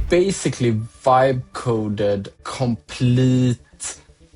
basically vibe coded complete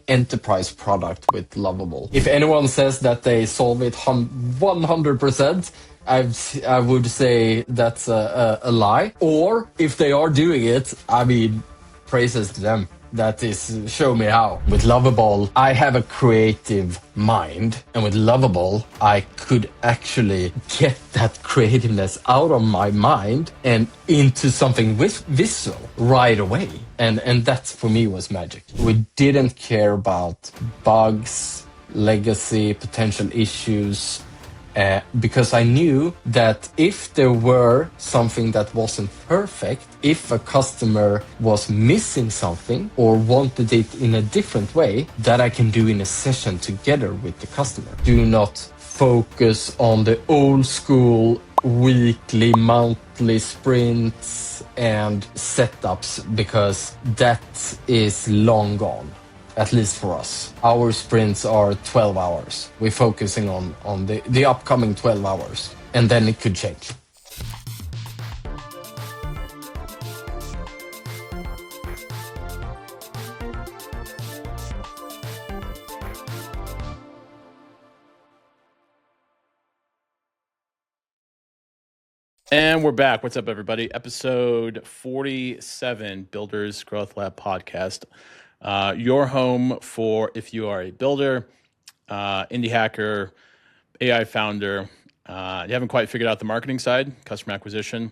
enterprise product with Lovable. If anyone says that they solve it 100%, I would say that's a lie. Or if they are doing it, I mean, praises to them. That is, show me how. With Lovable, I have a creative mind, and with Lovable, I could actually get that creativeness out of my mind and into something visual right away. And that for me was magic. We didn't care about bugs, legacy, potential issues, because I knew that if there were something that wasn't perfect, if a customer was missing something or wanted it in a different way, that I can do in a session together with the customer. Do not focus on the old school weekly, monthly sprints and setups, because that is long gone. At least for us. Our sprints are 12 hours. We're focusing on the upcoming 12 hours, and then it could change. And we're back. What's up, everybody? Episode 47, Builders Growth Lab Podcast. Your home for if you are a builder, indie hacker, AI founder, you haven't quite figured out the marketing side, customer acquisition.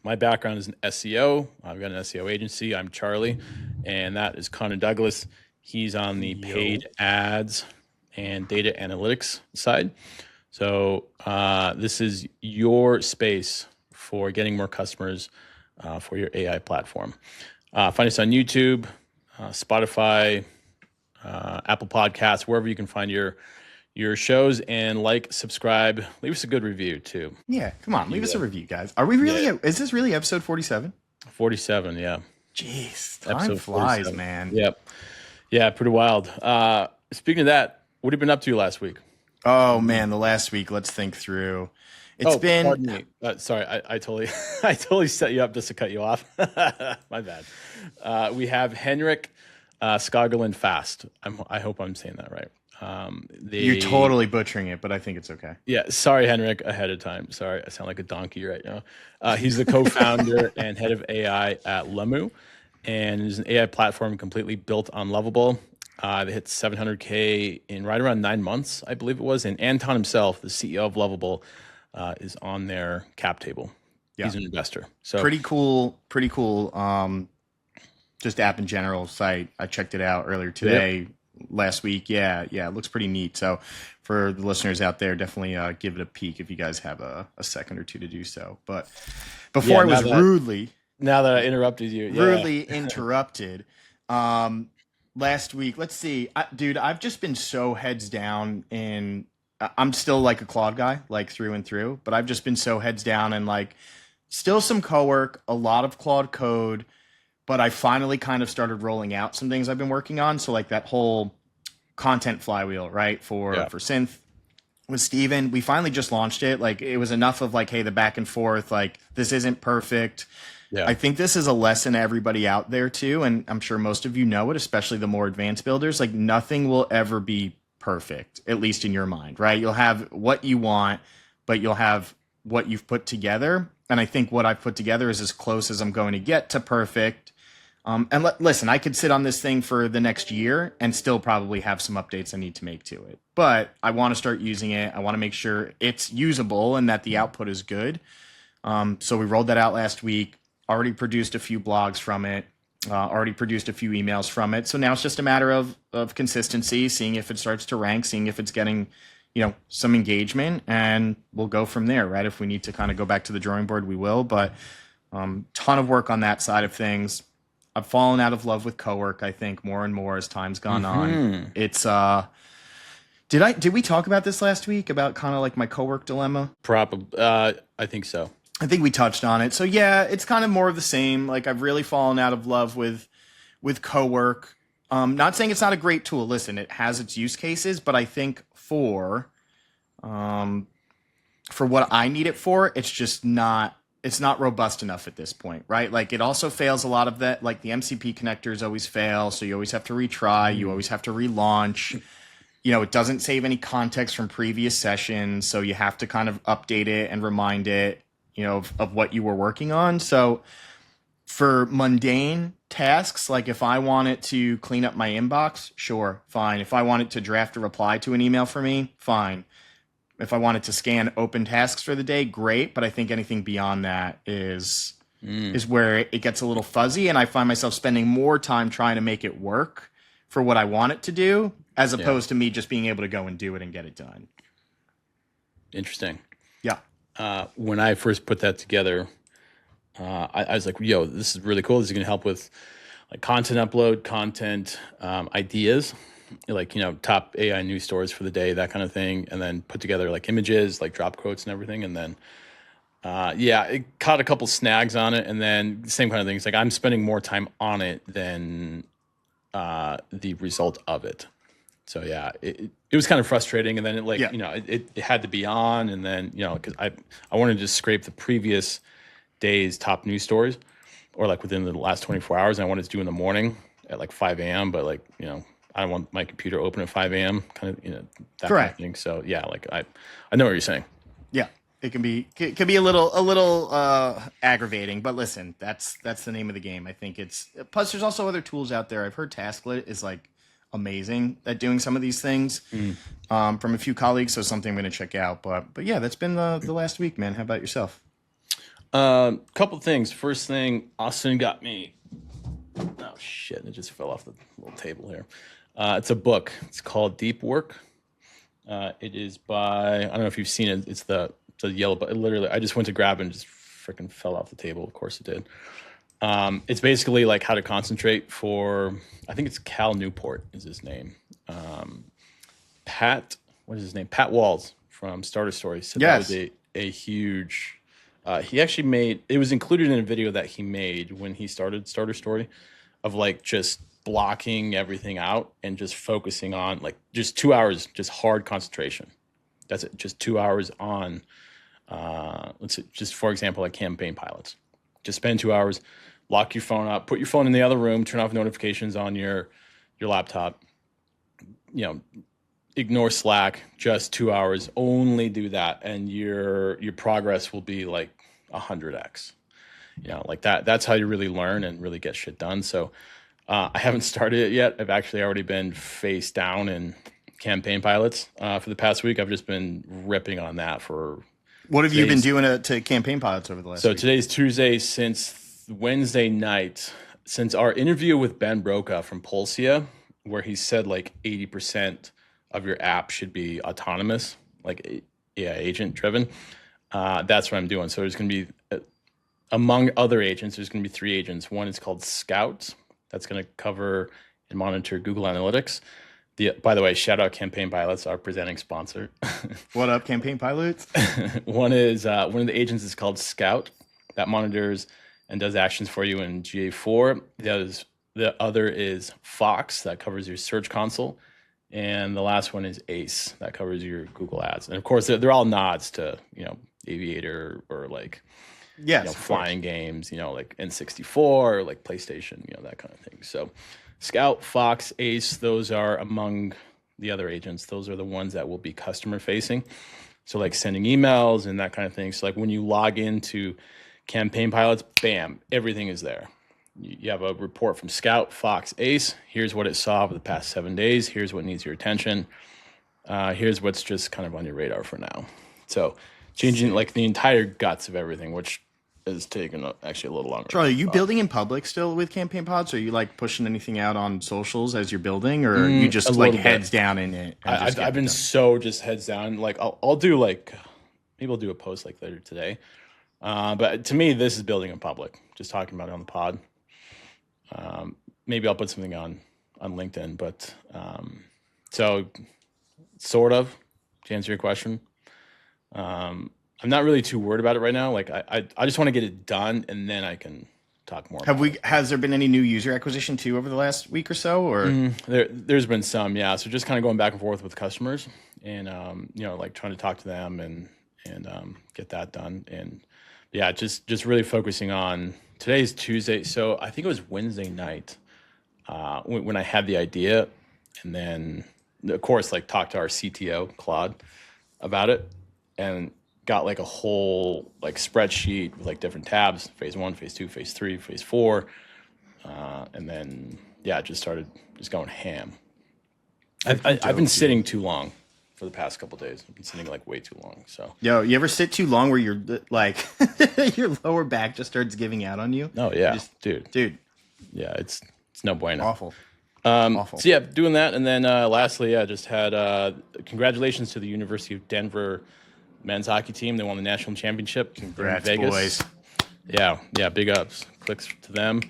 My background is an SEO. I've got an SEO agency. I'm Charlie, and that is Conor Douglas. He's on the paid ads and data analytics side. So this is your space for getting more customers for your AI platform. Find us on YouTube, Spotify, Apple Podcasts, wherever you can find your shows, and like, subscribe, leave us a good review too. Yeah, come on, leave us a review, guys. Are we really? Yeah. Is this really episode 47? 47, yeah. Jeez, time episode flies, 47. man. Yep. Yeah, pretty wild. Speaking of that, what have you been up to last week? Oh man, the last week. Let's think through. It's been. Pardon me. Sorry, I totally set you up just to cut you off. My bad. We have Henrik Skagerlind Fasth. I hope I'm saying that right. You're totally butchering it, but I think it's okay. Yeah, sorry, Henrik, ahead of time. Sorry, I sound like a donkey right now. He's the co-founder and head of AI at Lumoo, and is an AI platform completely built on Lovable. They hit 700K in right around 9 months, I believe it was. And Anton himself, the CEO of Lovable, is on their cap table. Yeah. He's an investor. So pretty cool. Just app in general site. I checked it out earlier today. Yep. Last week. Yeah. It looks pretty neat. So for the listeners out there, definitely give it a peek if you guys have a second or two to do so. But before I was rudely interrupted, last week, let's see, dude, I've just been so heads down in, I'm still like a Claude guy, like through and through, but I've just been so heads down and like still some co-work, a lot of Claude code, but I finally kind of started rolling out some things I've been working on. So like that whole content flywheel, right? For Synth with Steven, we finally just launched it. Like it was enough of like, hey, the back and forth, like this isn't perfect. Yeah. I think this is a lesson to everybody out there too. And I'm sure most of you know it, especially the more advanced builders, like nothing will ever be perfect, at least in your mind, right? You'll have what you want, but you'll have what you've put together. And I think what I've put together is as close as I'm going to get to perfect. And listen, I could sit on this thing for the next year and still probably have some updates I need to make to it. But I want to start using it. I want to make sure it's usable and that the output is good. So we rolled that out last week. Already produced a few blogs from it. Already produced a few emails from it. So now it's just a matter of consistency, seeing if it starts to rank, seeing if it's getting, some engagement, and we'll go from there, right? If we need to kind of go back to the drawing board, we will. But ton of work on that side of things. I've fallen out of love with co-work, I think, more and more as time's gone on. It's did we talk about this last week about kind of like my co-work dilemma? Probably. I think so. I think we touched on it. So yeah, it's kind of more of the same. Like I've really fallen out of love with co-work. Not saying it's not a great tool. Listen, it has its use cases, but I think for what I need it for, it's just not it's not robust enough at this point, right? Like it also fails a lot of that. Like the MCP connectors always fail, so you always have to retry. You always have to relaunch. It doesn't save any context from previous sessions, so you have to kind of update it and remind it, of what you were working on. So for mundane tasks, like if I wanted to clean up my inbox, sure, fine. If I wanted to draft a reply to an email for me, fine. If I wanted to scan open tasks for the day, great. But I think anything beyond that is where it gets a little fuzzy, and I find myself spending more time trying to make it work for what I want it to do, as opposed to me just being able to go and do it and get it done. Interesting. Yeah. When I first put that together, I was like, yo, this is really cool. This is going to help with like content upload, content ideas, like, top AI news stories for the day, that kind of thing. And then put together like images, like drop quotes and everything. And then, it caught a couple snags on it. And then same kind of things. Like I'm spending more time on it than the result of it. So yeah, it was kind of frustrating. And then it had to be on. And then, because I wanted to just scrape the previous day's top news stories, or like within the last 24 hours. And I wanted to do in the morning at like 5 a.m. But like, I don't want my computer open at 5 a.m. kind of, that kind of thing. So yeah, like I know what you're saying. Yeah, it can be a little aggravating, but listen, that's the name of the game. I think plus there's also other tools out there. I've heard Tasklet is like amazing at doing some of these things from a few colleagues. So something I'm going to check out. But yeah, that's been the last week, man. How about yourself? Couple things. First thing, Austin got me. Oh shit! It just fell off the little table here. It's a book. It's called Deep Work. It is by, I don't know if you've seen it. It's the yellow, but literally, I just went to grab it and just freaking fell off the table. Of course it did. It's basically like how to concentrate for, I think it's Cal Newport is his name. Pat, what is his name? Pat Walls from Starter Story said that was a huge, he actually made, it was included in a video that he made when he started Starter Story of like just blocking everything out and just focusing on like just 2 hours, just hard concentration. That's it. Just 2 hours on, let's say, just for example, like CampaignPilots. Just spend 2 hours, lock your phone up, put your phone in the other room, turn off notifications on your laptop, ignore Slack, just 2 hours, only do that. And your progress will be like 100x, like that. That's how you really learn and really get shit done. So I haven't started it yet. I've actually already been face down in CampaignPilots for the past week. I've just been ripping on that for. What have you been doing to CampaignPilots over the last week? So today's Tuesday, since Wednesday night, since our interview with Ben Broca from Pulsia, where he said like 80% of your app should be autonomous, like agent driven. That's what I'm doing. So there's going to be, among other agents, there's going to be 3 agents. One is called Scout. That's going to cover and monitor Google Analytics. By the way, shout out CampaignPilots, our presenting sponsor. What up, CampaignPilots? One of the agents is called Scout, that monitors and does actions for you in GA4. The other is Fox, that covers your Search Console. And the last one is Ace, that covers your Google Ads. And of course, they're all nods to, Aviator or like, flying games, like N64 or like PlayStation, that kind of thing. So Scout, Fox, Ace, those are among the other agents. Those are the ones that will be customer facing. So like sending emails and that kind of thing. So like when you log into CampaignPilots, bam, everything is there. You have a report from Scout, Fox, Ace. Here's what it saw over the past 7 days. Here's what needs your attention. Here's what's just kind of on your radar for now. So changing like the entire guts of everything, which is taking actually a little longer. Charlie, are you building in public still with CampaignPilots? Are you like pushing anything out on socials as you're building, or are you just like heads down in it? I've been so just heads down. Like I'll do like, maybe I'll do a post like later today. But to me, this is building in public, just talking about it on the pod. Maybe I'll put something on LinkedIn, but so sort of to answer your question. I'm not really too worried about it right now. Like I just want to get it done and then I can talk more. Has there been any new user acquisition too over the last week or so, or there's been some, yeah. So just kind of going back and forth with customers and like trying to talk to them and get that done. And yeah, just really focusing on today's Tuesday. So I think it was Wednesday night when I had the idea, and then of course like talked to our CTO Claude about it, and got like a whole like spreadsheet with like different tabs: phase 1, phase 2, phase 3, phase 4, and then just started going ham. I've been sitting too long for the past couple of days. I've been sitting like way too long. So Yo, you ever sit too long where you're like your lower back just starts giving out on you? oh yeah, dude. Yeah, it's no bueno. Awful. Awful. So yeah, doing that, and then lastly, I just had congratulations to the University of Denver men's hockey team. They won the national championship. Congrats, in Vegas. boys. Yeah, big ups. Clicks to them.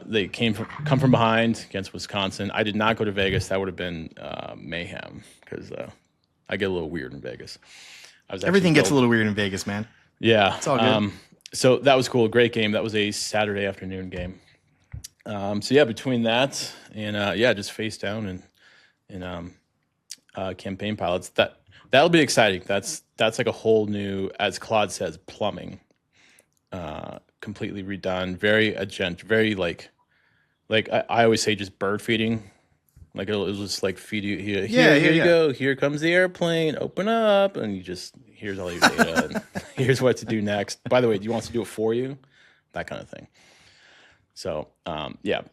They come from behind against Wisconsin. I did not go to Vegas. That would have been mayhem because I get a little weird in Vegas. Everything gets a little weird in Vegas, man. Yeah, it's all good. So that was cool. Great game. That was a Saturday afternoon game. So yeah, between that and just face down and CampaignPilots, that'll be exciting. That's like a whole new, as Claude says, plumbing. Completely redone, very like I always say, just bird feeding. Like it'll just like feed you here. Here you go. Here comes the airplane. Open up, and here's all your data. And here's what to do next. By the way, do you want us to do it for you? That kind of thing. So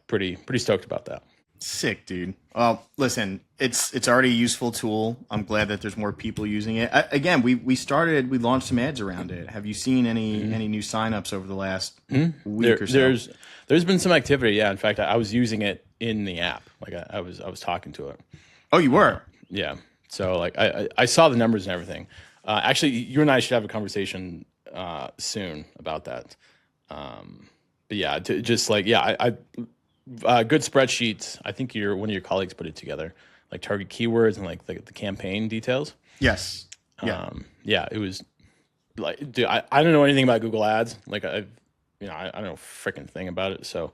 pretty stoked about that. Sick, dude. Well, listen, it's already a useful tool. I'm glad that there's more people using it. Again, we launched some ads around it. Have you seen any new signups over the last week or so? There's been some activity. Yeah, in fact, I was using it in the app. Like I was talking to it. Oh, you were? Yeah. So like I saw the numbers and everything. Actually, you and I should have a conversation soon about that. But yeah, good spreadsheets. I think one of your colleagues put it together, like target keywords and like the campaign details. Yes. Yeah. It was like, dude, I don't know anything about Google Ads. Like I don't know a freaking thing about it. So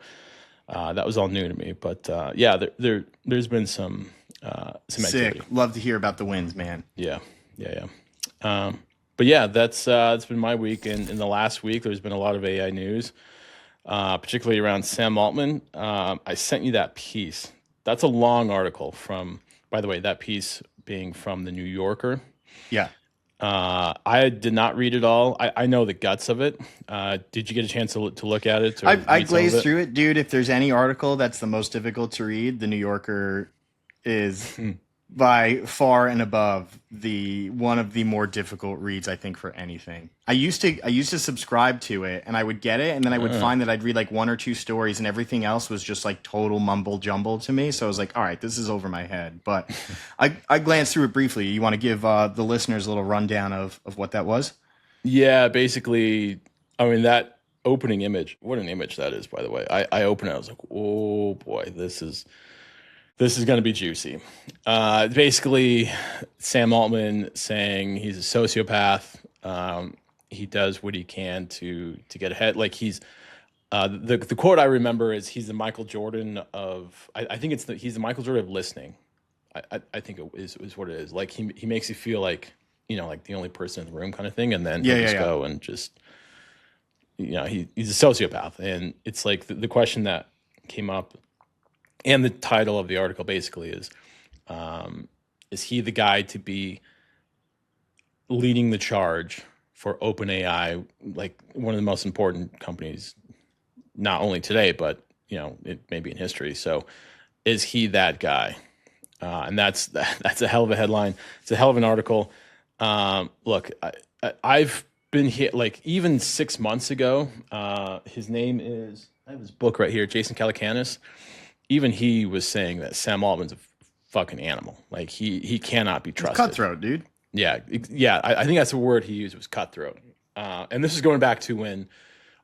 that was all new to me. But there's been some activity. Sick. Love to hear about the wins, man. Yeah. But yeah, that's been my week. And in the last week, there's been a lot of AI news. Particularly around Sam Altman. I sent you that piece. That's a long article by the way, that piece being from the New Yorker. Yeah. I did not read it all. I know the guts of it. Did you get a chance to look at it? I glazed through it. Dude, if there's any article that's the most difficult to read, the New Yorker is by far and above one of the more difficult reads, I think, for anything. I used to subscribe to it, and I would get it, and then I would find that I'd read like one or two stories, and everything else was just like total mumble jumble to me. So I was like, all right, this is over my head. But I glanced through it briefly. You want to give the listeners a little rundown of what that was? Yeah, basically, I mean, that opening image, what an image that is, by the way. I opened it, I was like, oh boy, this is going to be juicy. Basically, Sam Altman saying he's a sociopath. He does what he can to get ahead. Like he's the quote I remember is he's the Michael Jordan of. I think he's the Michael Jordan of listening. I think it is what it is. Like he makes you feel like like the only person in the room kind of thing, and then go and just he's a sociopath. And it's like the question that came up. And the title of the article basically is he the guy to be leading the charge for OpenAI, like one of the most important companies, not only today, but it may be in history. So is he that guy? And that's a hell of a headline. It's a hell of an article. Look, I've been hit like even 6 months ago. His name is, I have his book right here, Jason Calacanis. Even he was saying that Sam Altman's a fucking animal. Like he cannot be trusted. He's cutthroat, dude. Yeah. I think that's the word he used was cutthroat. And this is going back to when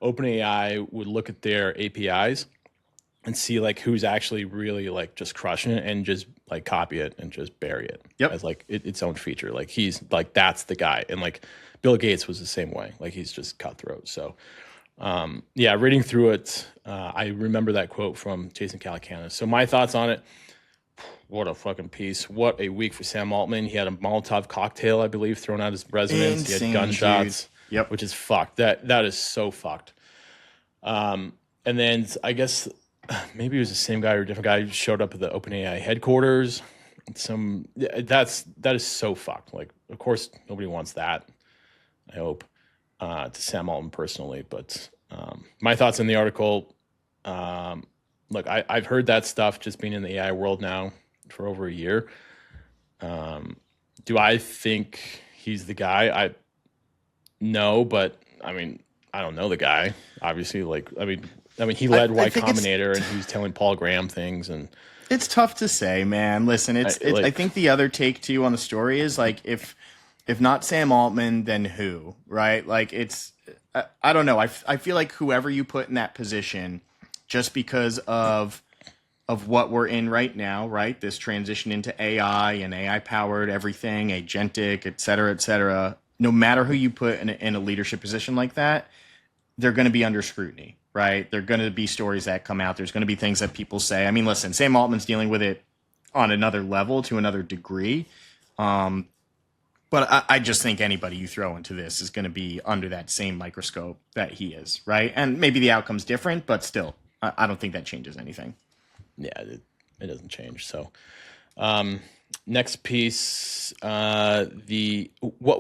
OpenAI would look at their APIs and see like who's actually really like just crushing it and just like copy it and just bury it as like its own feature. Like he's like that's the guy. And like Bill Gates was the same way. Like he's just cutthroat. So. Reading through it, I remember that quote from Jason Calacanis. So my thoughts on it, what a fucking piece. What a week for Sam Altman. He had a Molotov cocktail, I believe, thrown out his residence. He had gunshots. Yep. which is fucked. That is so fucked. And then I guess maybe it was the same guy or a different guy who showed up at the OpenAI headquarters. That is so fucked. Like, of course, nobody wants that. I hope to Sam Altman personally, but my thoughts in the article. Look, I've heard that stuff just being in the AI world now for over a year. Do I think he's the guy? No, but I mean, I don't know the guy. Obviously, he led Y Combinator, and he was telling Paul Graham things, and it's tough to say, man. Listen, I think the other take too on the story is like if not Sam Altman, then who, right? Like I don't know. I feel like whoever you put in that position, just because of what we're in right now, right? This transition into AI and AI powered everything, agentic, et cetera, no matter who you put in a leadership position like that, they're going to be under scrutiny, right? There are going to be stories that come out. There's going to be things that people say. I mean, listen, Sam Altman's dealing with it on another level to another degree. But I just think anybody you throw into this is going to be under that same microscope that he is, right? And maybe the outcome's different, but still, I don't think that changes anything. Yeah, it doesn't change. So, next piece, what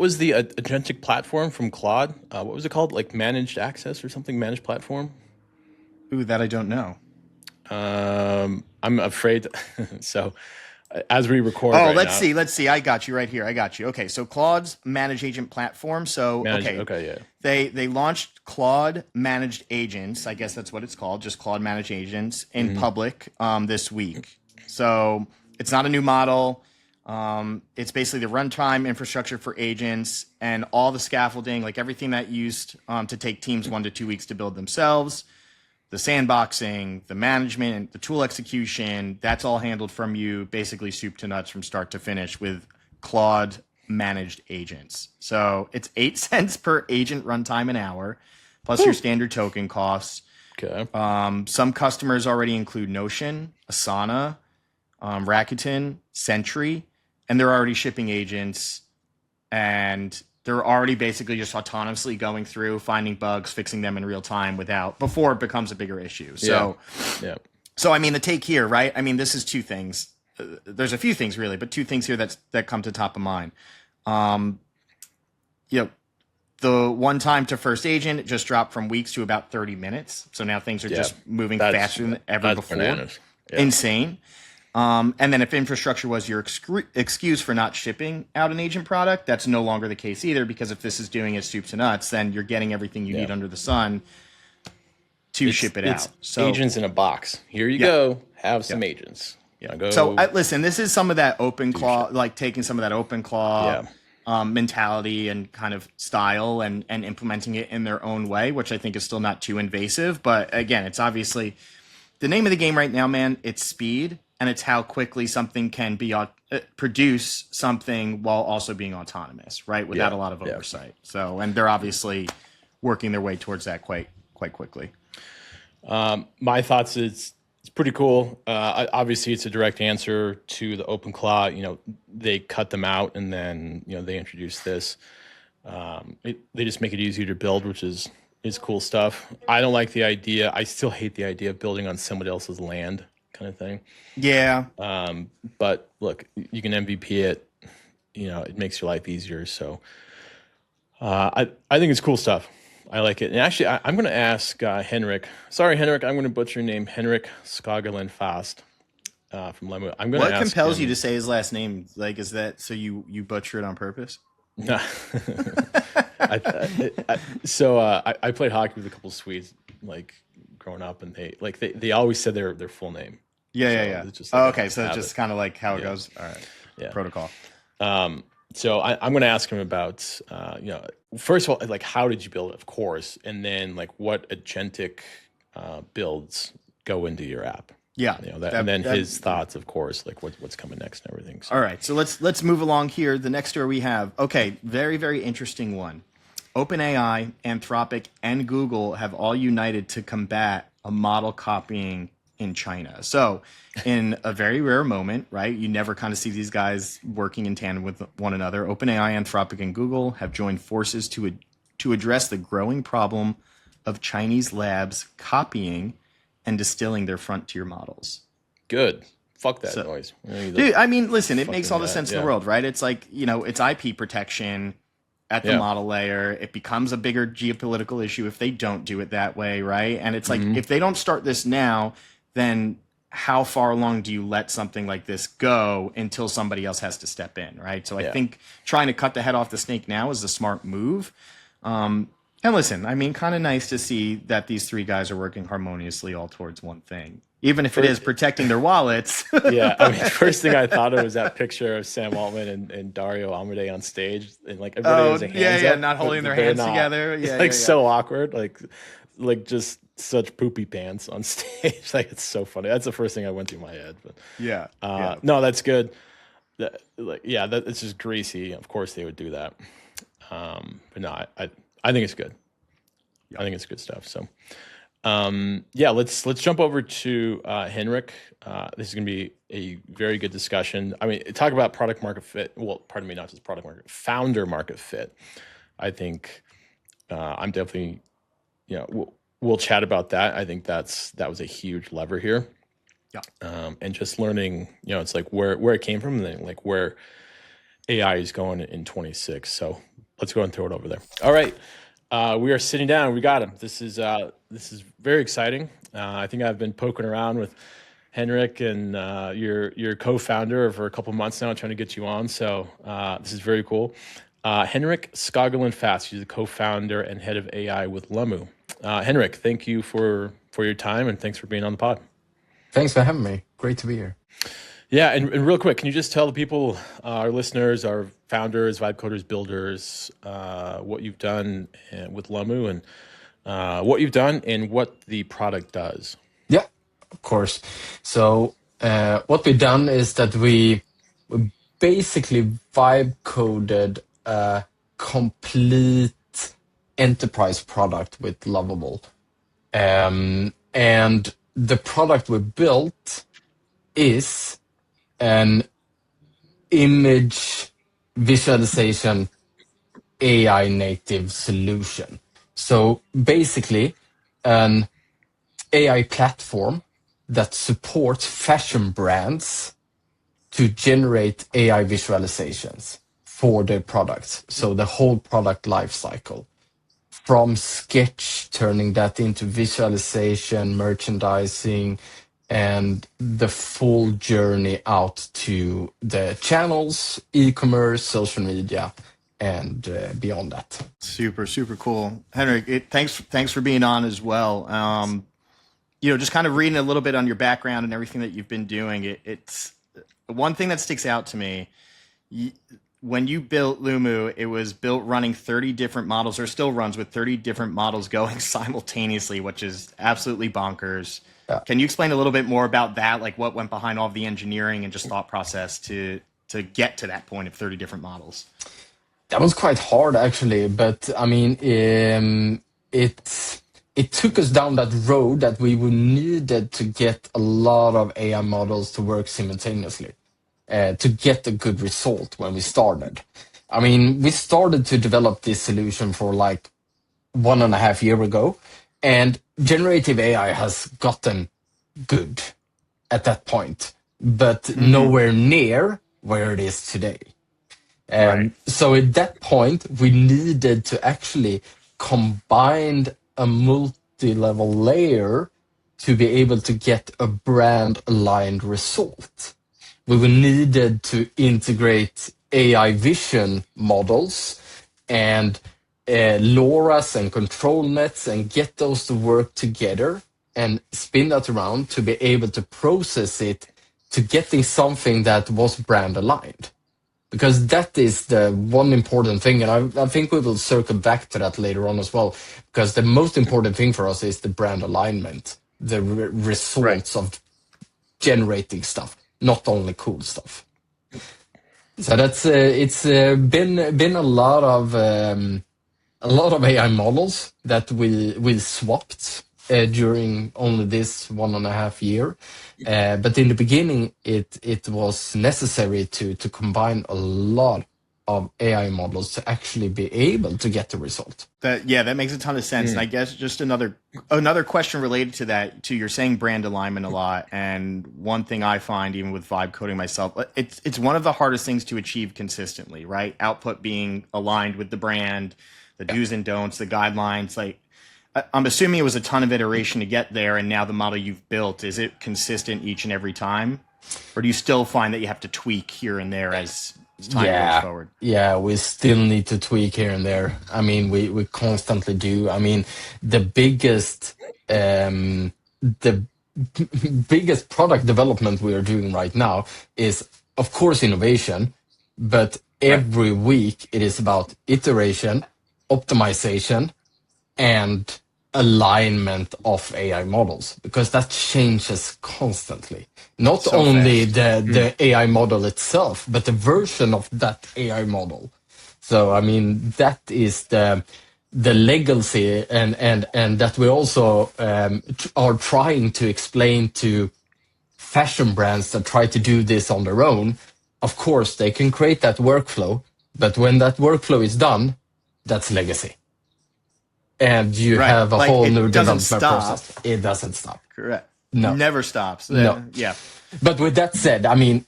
was the agentic platform from Claude? What was it called? Like managed access or something? Managed platform? Ooh, that I don't know. I'm afraid. So, as we record, let's see. I got you right here. I got you. Okay, so Claude's managed agent platform. So they launched Claude managed agents. I guess that's what it's called. Just Claude managed agents in public this week. So it's not a new model. It's basically the runtime infrastructure for agents and all the scaffolding, like everything that used to take teams 1 to 2 weeks to build themselves. The sandboxing, the management, the tool execution, that's all handled from you, basically soup to nuts from start to finish with Claude managed agents. So it's 8 cents per agent runtime an hour, plus your standard token costs. Okay. Some customers already include Notion, Asana, Rakuten, Sentry, and they're already shipping agents, and they're already basically just autonomously going through, finding bugs, fixing them in real time before it becomes a bigger issue. So, So I mean, the take here, right? I mean, this is two things. There's a few things really, but two things here that come to top of mind. The one time to first agent, it just dropped from weeks to about 30 minutes. So now things are just moving faster than ever before. Bananas. Yeah. Insane. And then if infrastructure was your excuse for not shipping out an agent product, that's no longer the case either, because if this is doing it soup to nuts, then you're getting everything you need under the sun to ship it out. So agents in a box. Here you go. Have some agents. Go. So listen, this is some of that OpenClaw, like taking some of that OpenClaw mentality and kind of style and implementing it in their own way, which I think is still not too invasive. But again, it's obviously the name of the game right now, man. It's speed. And it's how quickly something can be produce something while also being autonomous, right? Without a lot of oversight. So, and they're obviously working their way towards that quite quickly. My thoughts is it's pretty cool. Obviously, it's a direct answer to the OpenClaw. They cut them out, and then they introduce this. They just make it easier to build, which is cool stuff. I don't like the idea. I still hate the idea of building on somebody else's land, kind of thing. Yeah. But look, you can MVP it. It makes your life easier. So I think it's cool stuff. I like it. And actually, I'm going to ask Henrik. Sorry, Henrik, I'm going to butcher your name. Henrik Skagerlind Fasth from Lumoo. What compels you to say his last name? Like, is that so you butcher it on purpose? No. I played hockey with a couple of Swedes, like growing up, and they always said their full name. Yeah. It's just like okay, so it's just kind of like how it goes. All right. Yeah. Protocol. So I'm going to ask him about, first of all, like, how did you build it? Of course, and then like what agentic builds go into your app. Yeah. And then his thoughts, of course, like what's coming next and everything. So. All right. So let's move along here. The next story we have. Okay. Very, very interesting one. OpenAI, Anthropic, and Google have all united to combat a model copying in China. So in a very rare moment, right? You never kind of see these guys working in tandem with one another. OpenAI, Anthropic, and Google have joined forces to to address the growing problem of Chinese labs copying and distilling their frontier models. Good. Fuck that noise. Dude, I mean, listen, it makes all the sense in the world, right? It's like, it's IP protection at the model layer. It becomes a bigger geopolitical issue if they don't do it that way, right? And it's like, if they don't start this now, then how far along do you let something like this go until somebody else has to step in, right? So I think trying to cut the head off the snake now is a smart move. And listen, I mean, kind of nice to see that these three guys are working harmoniously all towards one thing, even if it is protecting their wallets. Yeah, I mean, first thing I thought of was that picture of Sam Altman and Dario Amodei on stage, and like everybody has their hands up, not holding their hands together. Yeah, it's so awkward, like just such poopy pants on stage. Like, it's so funny. That's the first thing I went through my head. But no, that's good. It's just greasy. Of course they would do that. But no, I think it's good. I think it's good stuff. So, let's jump over to Henrik. This is going to be a very good discussion. I mean, talk about product market fit. Well, pardon me, not just product market, founder market fit. I think I'm definitely, we'll chat about that. I think that was a huge lever here. Yeah. And just learning, it's like where it came from, and then like where AI is going in 26. So let's go and throw it over there. All right. We are sitting down. We got him. This is very exciting. I think I've been poking around with Henrik and your co-founder for a couple months now, trying to get you on. So this is very cool. Henrik Skagerlind Fasth. He's the co-founder and head of AI with Lumoo. Henrik, thank you for your time, and thanks for being on the pod. Thanks for having me. Great to be here. Yeah, and real quick, can you just tell the people, our listeners, our founders, vibe coders, builders, what you've done with Lumoo, and what you've done and what the product does? Yeah, of course. So what we've done is that we basically vibe coded a complete enterprise product with Lovable. And the product we built is an image visualization AI native solution. So basically an AI platform that supports fashion brands to generate AI visualizations for their products. So the whole product life cycle, from sketch, turning that into visualization, merchandising, and the full journey out to the channels, e-commerce, social media, and beyond that. Super, super cool. Henrik, thanks for being on as well. Just kind of reading a little bit on your background and everything that you've been doing, it's one thing that sticks out to me. When you built Lumoo, it was built running 30 different models, or still runs with 30 different models going simultaneously, which is absolutely bonkers. Yeah. Can you explain a little bit more about that, like what went behind all of the engineering and just thought process to get to that point of 30 different models? That was quite hard, actually, but I mean, it took us down that road that we needed to get a lot of AI models to work simultaneously. To get a good result when we started. I mean, we started to develop this solution for like 1.5 years ago, and generative AI has gotten good at that point, but nowhere near where it is today. So at that point, we needed to actually combine a multi-level layer to be able to get a brand-aligned result. We needed to integrate AI vision models and LoRa's and control nets and get those to work together and spin that around to be able to process it to getting something that was brand aligned. Because that is the one important thing, and I think we will circle back to that later on as well, because the most important thing for us is the brand alignment, the results of generating stuff. Not only cool stuff. So that's it's been a lot of AI models that we swapped during only this 1.5 year. But in the beginning, it was necessary to combine a lot of AI models to actually be able to get the result. That makes a ton of sense. And I guess just another question related to that, to you're saying brand alignment a lot. And one thing I find, even with vibe coding myself, it's one of the hardest things to achieve consistently, right? Output being aligned with the brand, the do's and don'ts, the guidelines. Like, I'm assuming it was a ton of iteration to get there. And now the model you've built, is it consistent each and every time? Or do you still find that you have to tweak here and there as time goes forward? Yeah, we still need to tweak here and there. I mean, we constantly do. I mean, the biggest product development we are doing right now is, of course, innovation, but every week it is about iteration, optimization, and alignment of AI models, because that changes constantly. Not So only fast. the AI model itself, but the version of that AI model. So I mean, that is the legacy, and that we also are trying to explain to fashion brands that try to do this on their own. Of course, they can create that workflow, but when that workflow is done, that's legacy. And you have a Like, whole it new doesn't development stop. process. It doesn't stop. Correct. No. Never stops. No. Yeah. But with that said, I mean,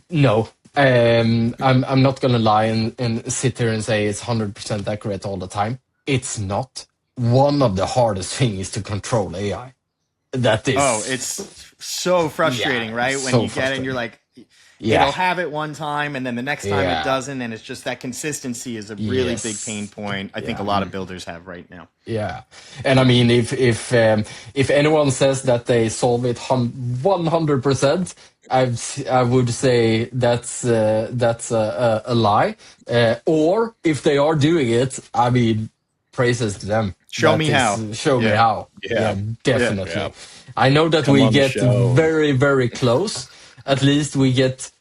no. I'm not going to lie and sit here and say it's 100% accurate all the time. It's not. One of the hardest things is to control AI. That is. Oh, it's so frustrating, Yeah, right? When so you get it and you're like, Yeah. it'll have it one time and then the next time Yeah. it doesn't. And it's just that consistency is a really Yes. big pain point I think a lot of builders have right now. Yeah, and I mean, if anyone says that they solve it 100%, I would say that's a lie. Or if they are doing it, I mean, praises to them. Show me how. Show me how. Yeah. Definitely. Yeah. I know that Come we on the get show. very, very close. At least we get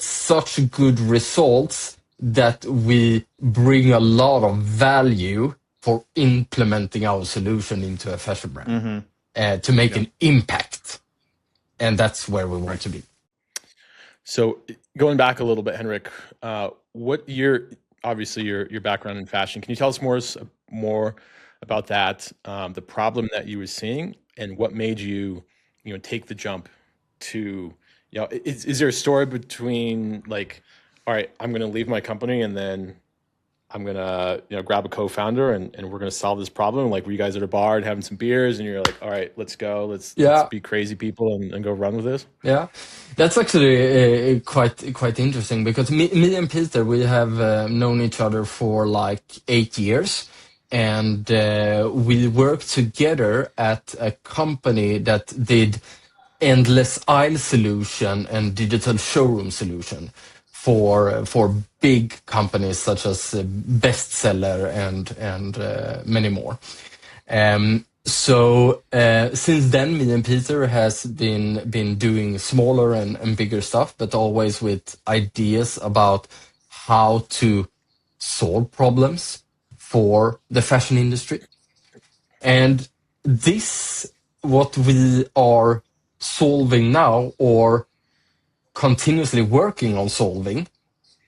such good results that we bring a lot of value for implementing our solution into a fashion brand to make an impact. And that's where we want to be. So going back a little bit, Henrik, what obviously your background in fashion, can you tell us more about that, the problem that you were seeing, and what made you take the jump to, is there a story between like, all right, I'm going to leave my company and then I'm going to, grab a co-founder and we're going to solve this problem? Like, were you guys at a bar and having some beers and you're like, all right, let's go, let's be crazy people and go run with this? Yeah, that's actually quite interesting, because me and Peter, we have known each other for like 8 years. And we worked together at a company that did endless aisle solution and digital showroom solution for big companies such as Bestseller and many more. So since then, me and Peter has been doing smaller and bigger stuff, but always with ideas about how to solve problems for the fashion industry. And this, what we are solving now, or continuously working on solving,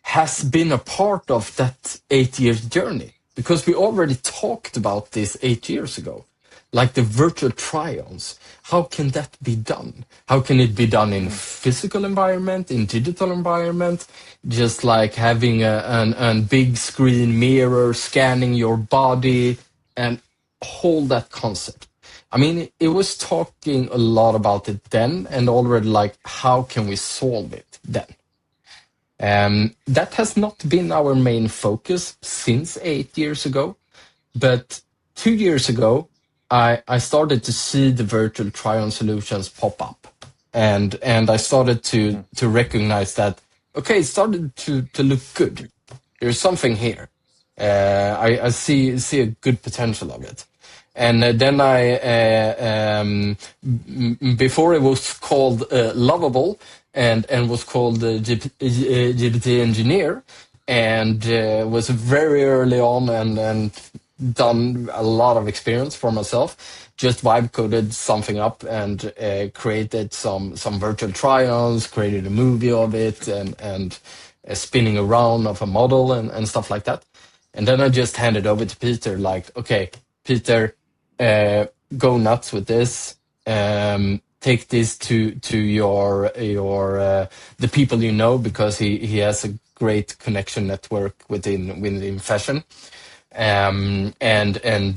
has been a part of that 8 years journey, because we already talked about this 8 years ago, like the virtual try-ons. How can that be done? How can it be done in physical environment, in digital environment? Just like having a big screen mirror scanning your body and hold that concept. I mean, it was talking a lot about it then, and already like, how can we solve it then? That has not been our main focus since 8 years ago, but 2 years ago, I started to see the virtual try-on solutions pop up, and I started to recognize that, okay, it started to look good. There's something here. I see a good potential of it. And then before it was called Lovable and was called GPT Engineer, and was very early on and done a lot of experience for myself. Just vibe coded something up and created some virtual try-ons, created a movie of it, and spinning around of a model and stuff like that. And then I just handed over to Peter, like, okay, Peter, go nuts with this. Take this to your the people you know, because he has a great connection network within fashion, and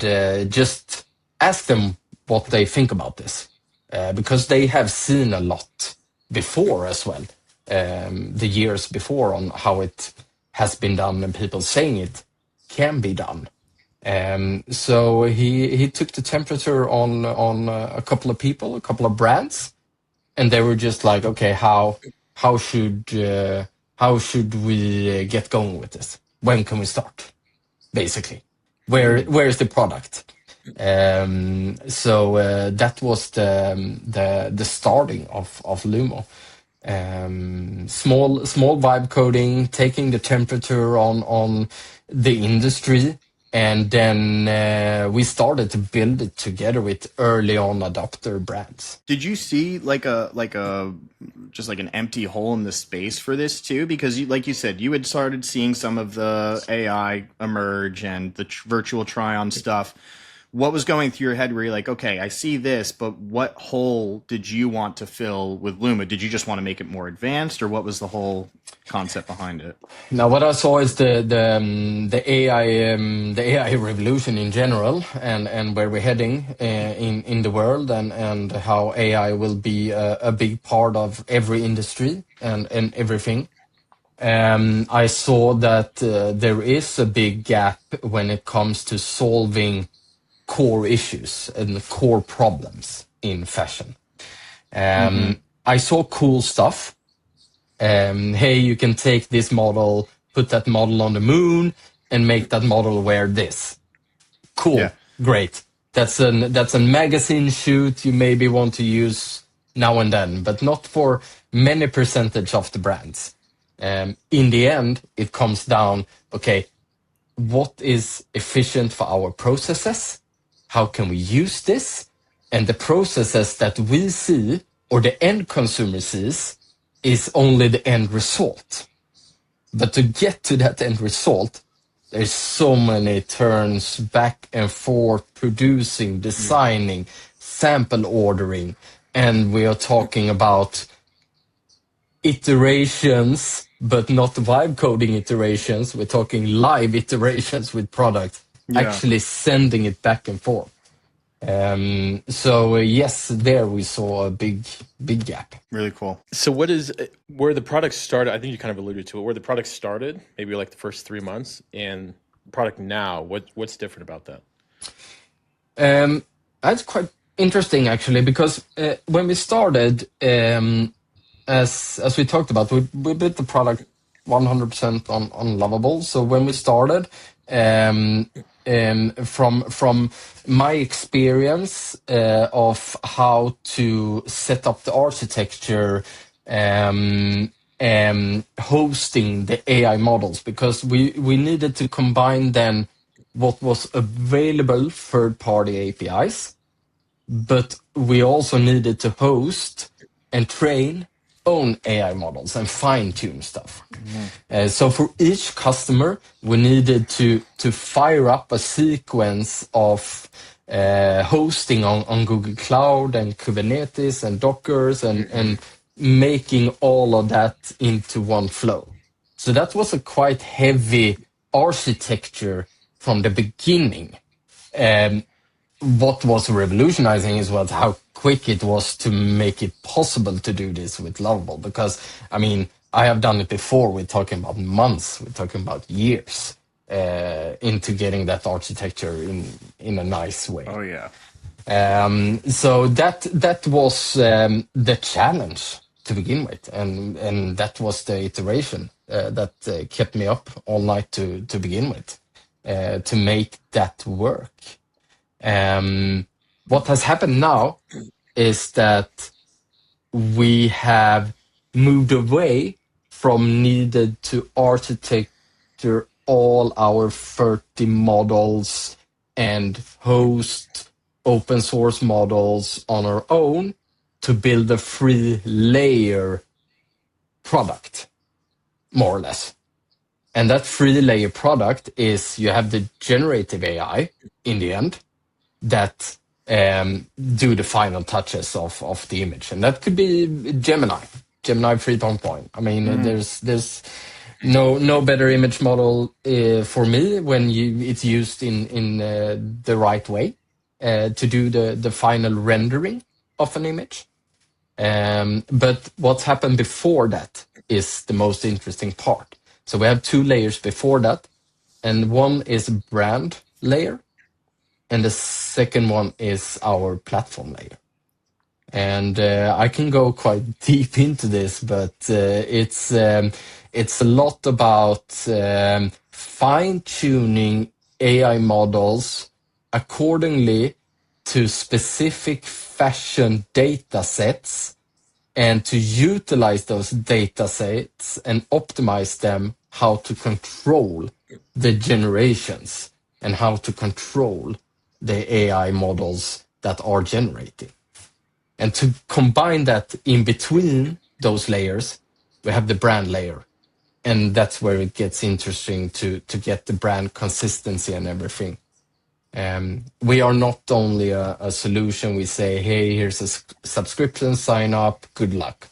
just ask them what they think about this, because they have seen a lot before as well, the years before, on how it has been done and people saying it can be done. So he took the temperature on a couple of people, a couple of brands, and they were just like, okay, how should we get going with this? When can we start? Basically, where is the product? So that was the starting of Lumoo. Small vibe coding, taking the temperature on the industry, and then we started to build it together with early on adopter brands. Did you see like a just like an empty hole in the space for this too? Because like you said, you had started seeing some of the AI emerge and the virtual try-on stuff. What was going through your head where you're like, okay, I see this, but what hole did you want to fill with Lumoo? Did you just want to make it more advanced, or what was the whole concept behind it? Now, what I saw is the AI revolution in general, and where we're heading in the world, and how AI will be a big part of every industry and everything. I saw that there is a big gap when it comes to solving core issues and core problems in fashion. I saw cool stuff. Hey, you can take this model, put that model on the moon, and make that model wear this. Cool, yeah. Great. That's a magazine shoot you maybe want to use now and then, but not for many percentage of the brands. In the end, it comes down, okay, what is efficient for our processes? How can we use this? And the processes that we see, or the end consumer sees, is only the end result. But to get to that end result, there's so many turns back and forth, producing, designing, sample ordering, and we are talking about iterations, but not vibe coding iterations. We're talking live iterations with product, actually sending it back and forth. So yes, there we saw a big gap. Really cool. So where the product started, I think you kind of alluded to it, where the product started, maybe like the first 3 months, and product now, what's different about that? That's quite interesting, actually, because when we started, as we talked about, we built the product 100% on Lovable. So when we started, from my experience of how to set up the architecture, hosting the AI models, because we needed to combine then what was available third-party APIs, but we also needed to host and train own AI models and fine-tune stuff. So for each customer, we needed to fire up a sequence of hosting on Google Cloud and Kubernetes and Dockers and making all of that into one flow. So that was a quite heavy architecture from the beginning. What was revolutionizing is how quick it was to make it possible to do this with Lovable. Because, I mean, I have done it before. We're talking about months. We're talking about years into getting that architecture in a nice way. Oh, yeah. So that was the challenge to begin with. And that was the iteration that kept me up all night to begin with, to make that work. What has happened now is that we have moved away from needed to architecture all our 30 models and host open source models on our own to build a free layer product. more or less. And that 3-layer product is you have the generative AI in the end that do the final touches of the image. And that could be Gemini 3.1. I mean, there's no better image model for me when it's used in the right way to do the final rendering of an image. But what's happened before that is the most interesting part. So we have 2 layers before that, and one is brand layer, and the second one is our platform layer. And I can go quite deep into this, but it's a lot about fine-tuning AI models accordingly to specific fashion data sets, and to utilize those data sets and optimize them, how to control the generations and how to control the AI models that are generating. And to combine that in between those layers, we have the brand layer. And that's where it gets interesting to get the brand consistency and everything. We are not only a solution, we say, hey, here's a subscription, sign up, good luck.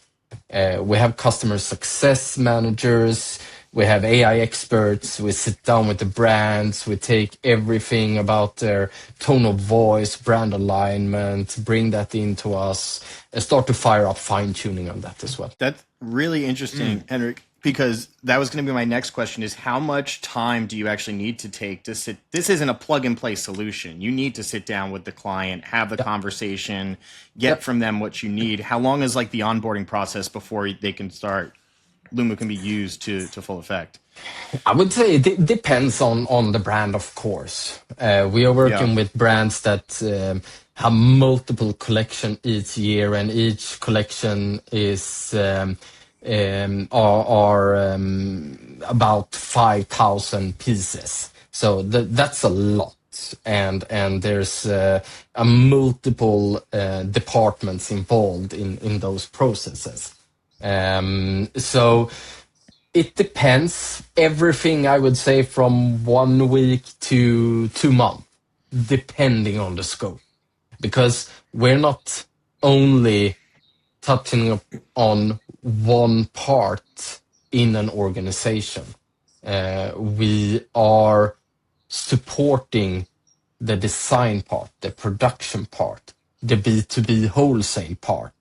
We have customer success managers, we have AI experts, we sit down with the brands, we take everything about their tone of voice, brand alignment, bring that into us, and start to fire up fine-tuning on that as well. That's really interesting, Henrik, because that was going to be my next question, is how much time do you actually need to take to sit? This isn't a plug and play solution. You need to sit down with the client, have the conversation, get from them what you need. How long is like the onboarding process before they can start, Lumoo can be used to full effect? I would say it depends on the brand, of course. We are working with brands that have multiple collection each year, and each collection is are about 5,000 pieces. So that's a lot. And there's a multiple departments involved in those processes. So it depends. Everything, I would say, from 1 week to 2 months, depending on the scope. Because we're not only touching on one part in an organization. We are supporting the design part, the production part, the B2B wholesale part,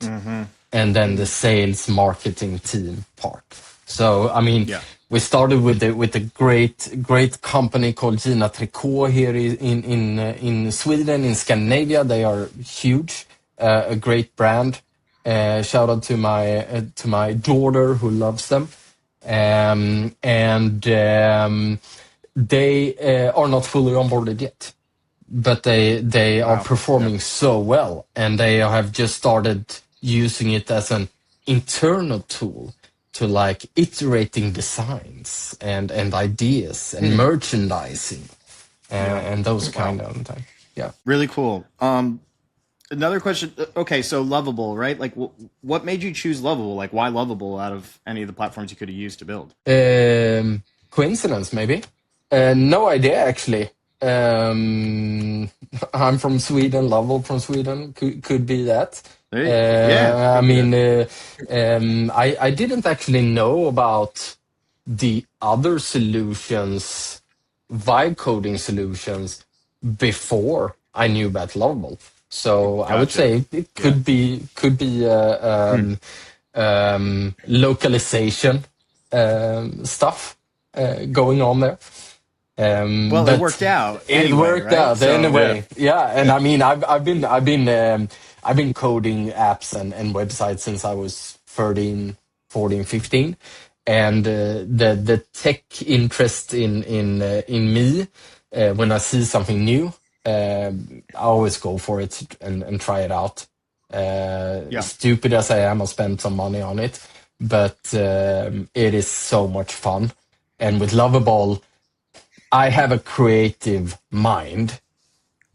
and then the sales marketing team part. So, I mean, we started with a great company called Gina Tricot here in Sweden, in Scandinavia. They are huge, a great brand. Shout out to my daughter who loves them, and they are not fully onboarded yet, but they are performing so well, and they have just started using it as an internal tool to like iterating designs and ideas and merchandising and those kind of things. Yeah, really cool. Another question. Okay, so Lovable, right? Like, what made you choose Lovable? Like, why Lovable out of any of the platforms you could have used to build? Coincidence, maybe. No idea, actually. I'm from Sweden. Lovable from Sweden could be that. I mean, I didn't actually know about the other solutions, vibe coding solutions, before I knew about Lovable. So I would say it could be localization stuff going on there. Well, it worked out. It worked out anyway. Yeah, and I mean, I've been coding apps and websites since I was 13, 14, 15, and the tech interest in me when I see something new. I always go for it and try it out. Stupid as I am, I'll spend some money on it, but it is so much fun. And with Lovable, I have a creative mind,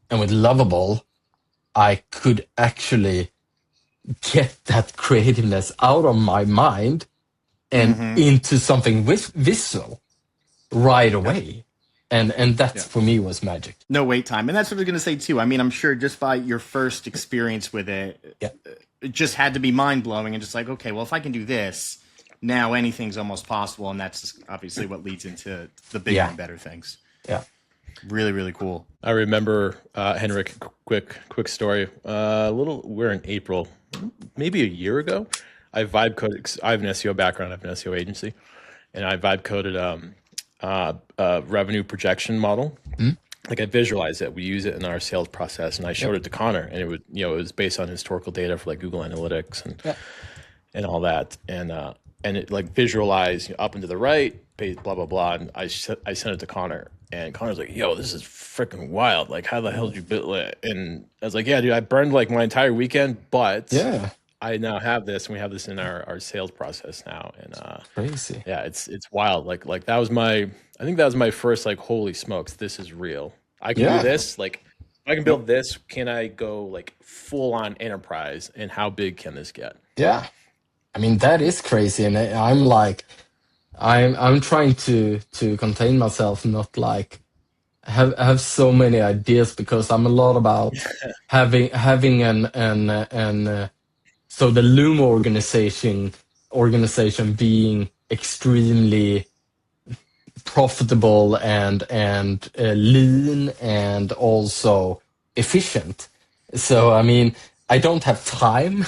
and with Lovable, I could actually get that creativeness out of my mind and into something visual right away. And that for me was magic. No wait time. And that's what I was going to say too. I mean, I'm sure just by your first experience with it, it just had to be mind blowing and just like, okay, well, if I can do this, now anything's almost possible. And that's obviously what leads into the bigger and better things. Yeah. Really, really cool. I remember, Henrik, quick story. We're in April, maybe a year ago. I vibe coded. I have an SEO background. I have an SEO agency, and I vibe coded a revenue projection model. Like I visualized it. We use it in our sales process, and I showed it to Connor, and it was based on historical data for like Google Analytics and all that, and it like visualized up and to the right, blah blah blah. And I sent it to Connor. And Connor's like, yo, this is freaking wild. Like, how the hell did you build it? And I was like, yeah, dude, I burned like my entire weekend, but I now have this, and we have this in our sales process now. And crazy. Yeah, it's wild. Like that was I think that was my first like, holy smokes, this is real. I can do this. Like, if I can build this, can I go like full on enterprise? And how big can this get? Yeah. I mean, that is crazy. And I'm like, I'm trying to contain myself, not like have so many ideas, because I'm a lot about having an so the Lumoo organization being extremely profitable and lean and also efficient. So I mean, I don't have time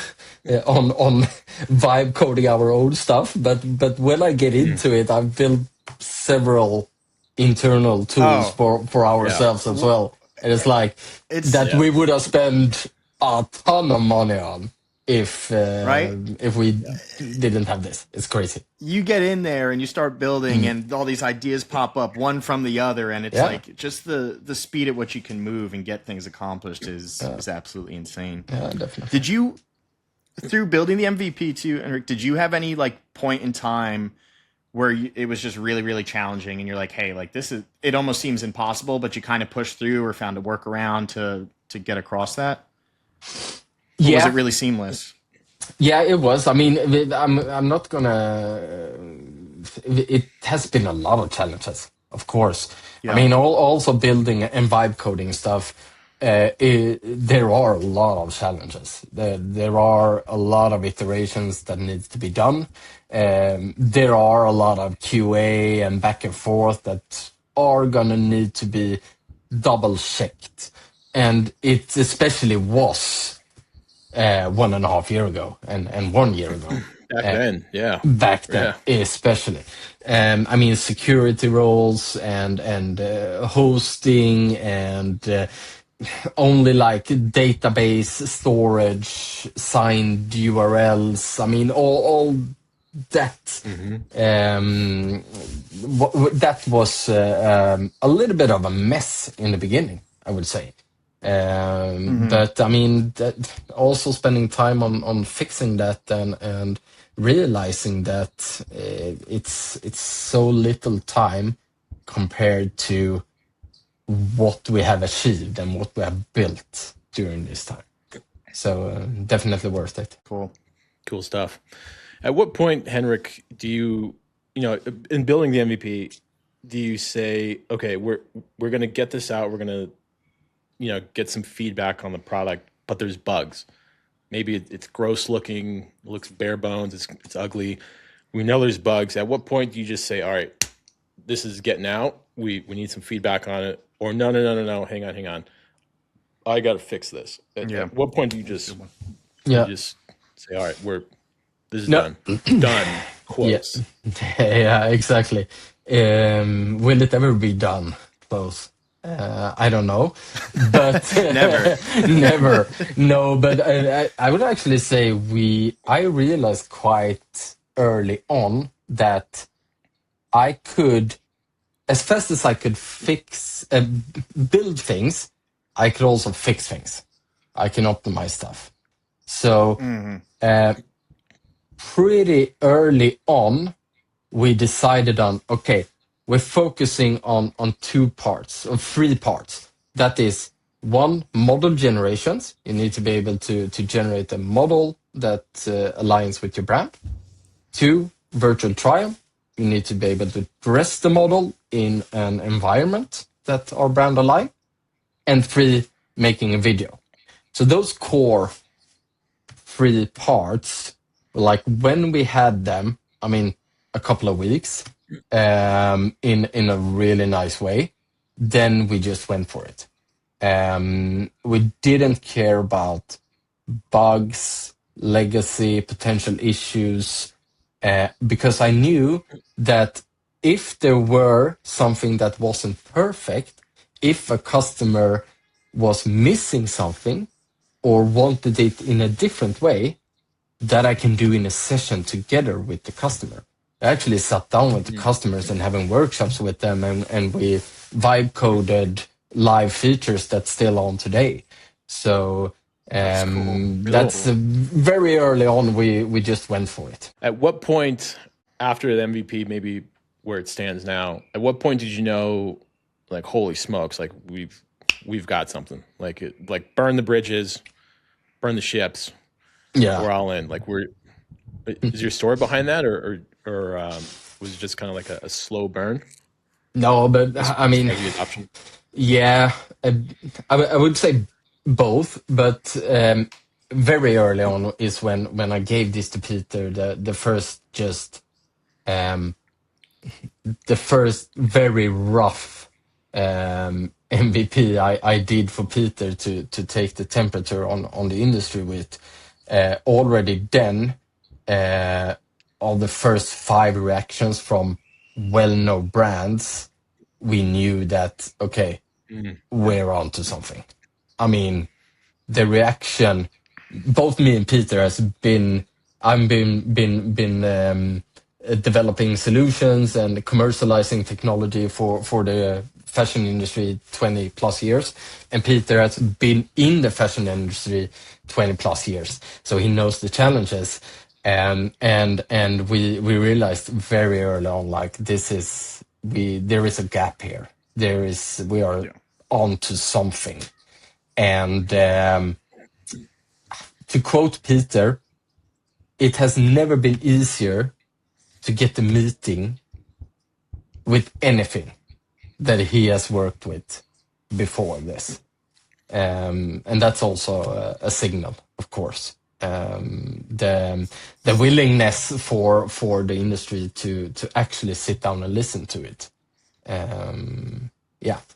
on vibe coding our own stuff, but when I get into it, I've built several internal tools for ourselves as well. And it's like we would have spent a ton of money on if we didn't have this. It's crazy. You get in there and you start building, and all these ideas pop up one from the other, and it's like just the speed at which you can move and get things accomplished is absolutely insane. Yeah, definitely. Did you, through building the MVP too, Henrik, did you have any like point in time where it was just really, really challenging, and you're like, hey, like it almost seems impossible, but you kind of pushed through or found a workaround to get across that? Or was it really seamless? Yeah, it was. I mean, I'm not gonna. It has been a lot of challenges, of course. Yeah. I mean, also building and vibe coding stuff. There are a lot of challenges. There are a lot of iterations that needs to be done. There are a lot of QA and back and forth that are gonna need to be double checked, and it especially was 1.5 years ago and 1 year ago. Back then, especially. I mean, security roles and hosting and only like database storage, signed URLs. I mean, all that. That was a little bit of a mess in the beginning, I would say. But I mean, also spending time on fixing that and realizing that it's so little time compared to what we have achieved and what we have built during this time. So definitely worth it. Cool stuff. At what point, Henrik, do you in building the MVP, do you say, okay, we're going to get this out, we're going to get some feedback on the product, but there's bugs. Maybe it's gross looking, looks bare bones, it's ugly. We know there's bugs. At what point do you just say, all right, this is getting out, we need some feedback on it, or no, hang on, I got to fix this. At what point do you just say, all right, this is done. Done. Quotes. Yeah, exactly. Will it ever be done? Close. I don't know, but never. No, but I would actually say I realized quite early on that I could, as fast as I could build things, I could also fix things. I can optimize stuff. So pretty early on, we decided on, okay, we're focusing on 2 parts, or 3 parts. That is, 1, model generations. You need to be able to generate a model that aligns with your brand. 2, virtual trial. You need to be able to dress the model in an environment that our brand align. And 3, making a video. So those core 3 parts, like when we had them, I mean, a couple of weeks, in a really nice way, then we just went for it. We didn't care about bugs, legacy, potential issues, because I knew that if there were something that wasn't perfect, if a customer was missing something or wanted it in a different way, that I can do in a session together with the customer. I actually sat down with the customers and having workshops with them, and we vibe coded live features that's still on today. So that's very early on. We just went for it. At what point after the MVP, maybe where it stands now, at what point did you know, like, holy smokes, like we've got something, like burn the bridges, burn the ships. Yeah, we're all in. Like, is your story behind that, or was it just kind of like a slow burn? No, but I mean, adoption. Yeah, I would say both, but very early on is when I gave this to Peter, the first the first very rough MVP I did for Peter to take the temperature on the industry with. Already then, all the first 5 reactions from well-known brands, we knew that, okay, we're on to something. I mean, the reaction, both me and Peter I've been developing solutions and commercializing technology for the fashion industry 20 plus years, and Peter has been in the fashion industry 20 plus years, so he knows the challenges. And we realized very early on, like, there is a gap here. We are on to something. And to quote Peter, it has never been easier to get the meeting with anything that he has worked with before this. And that's also a signal, of course. The willingness for the industry to actually sit down and listen to it.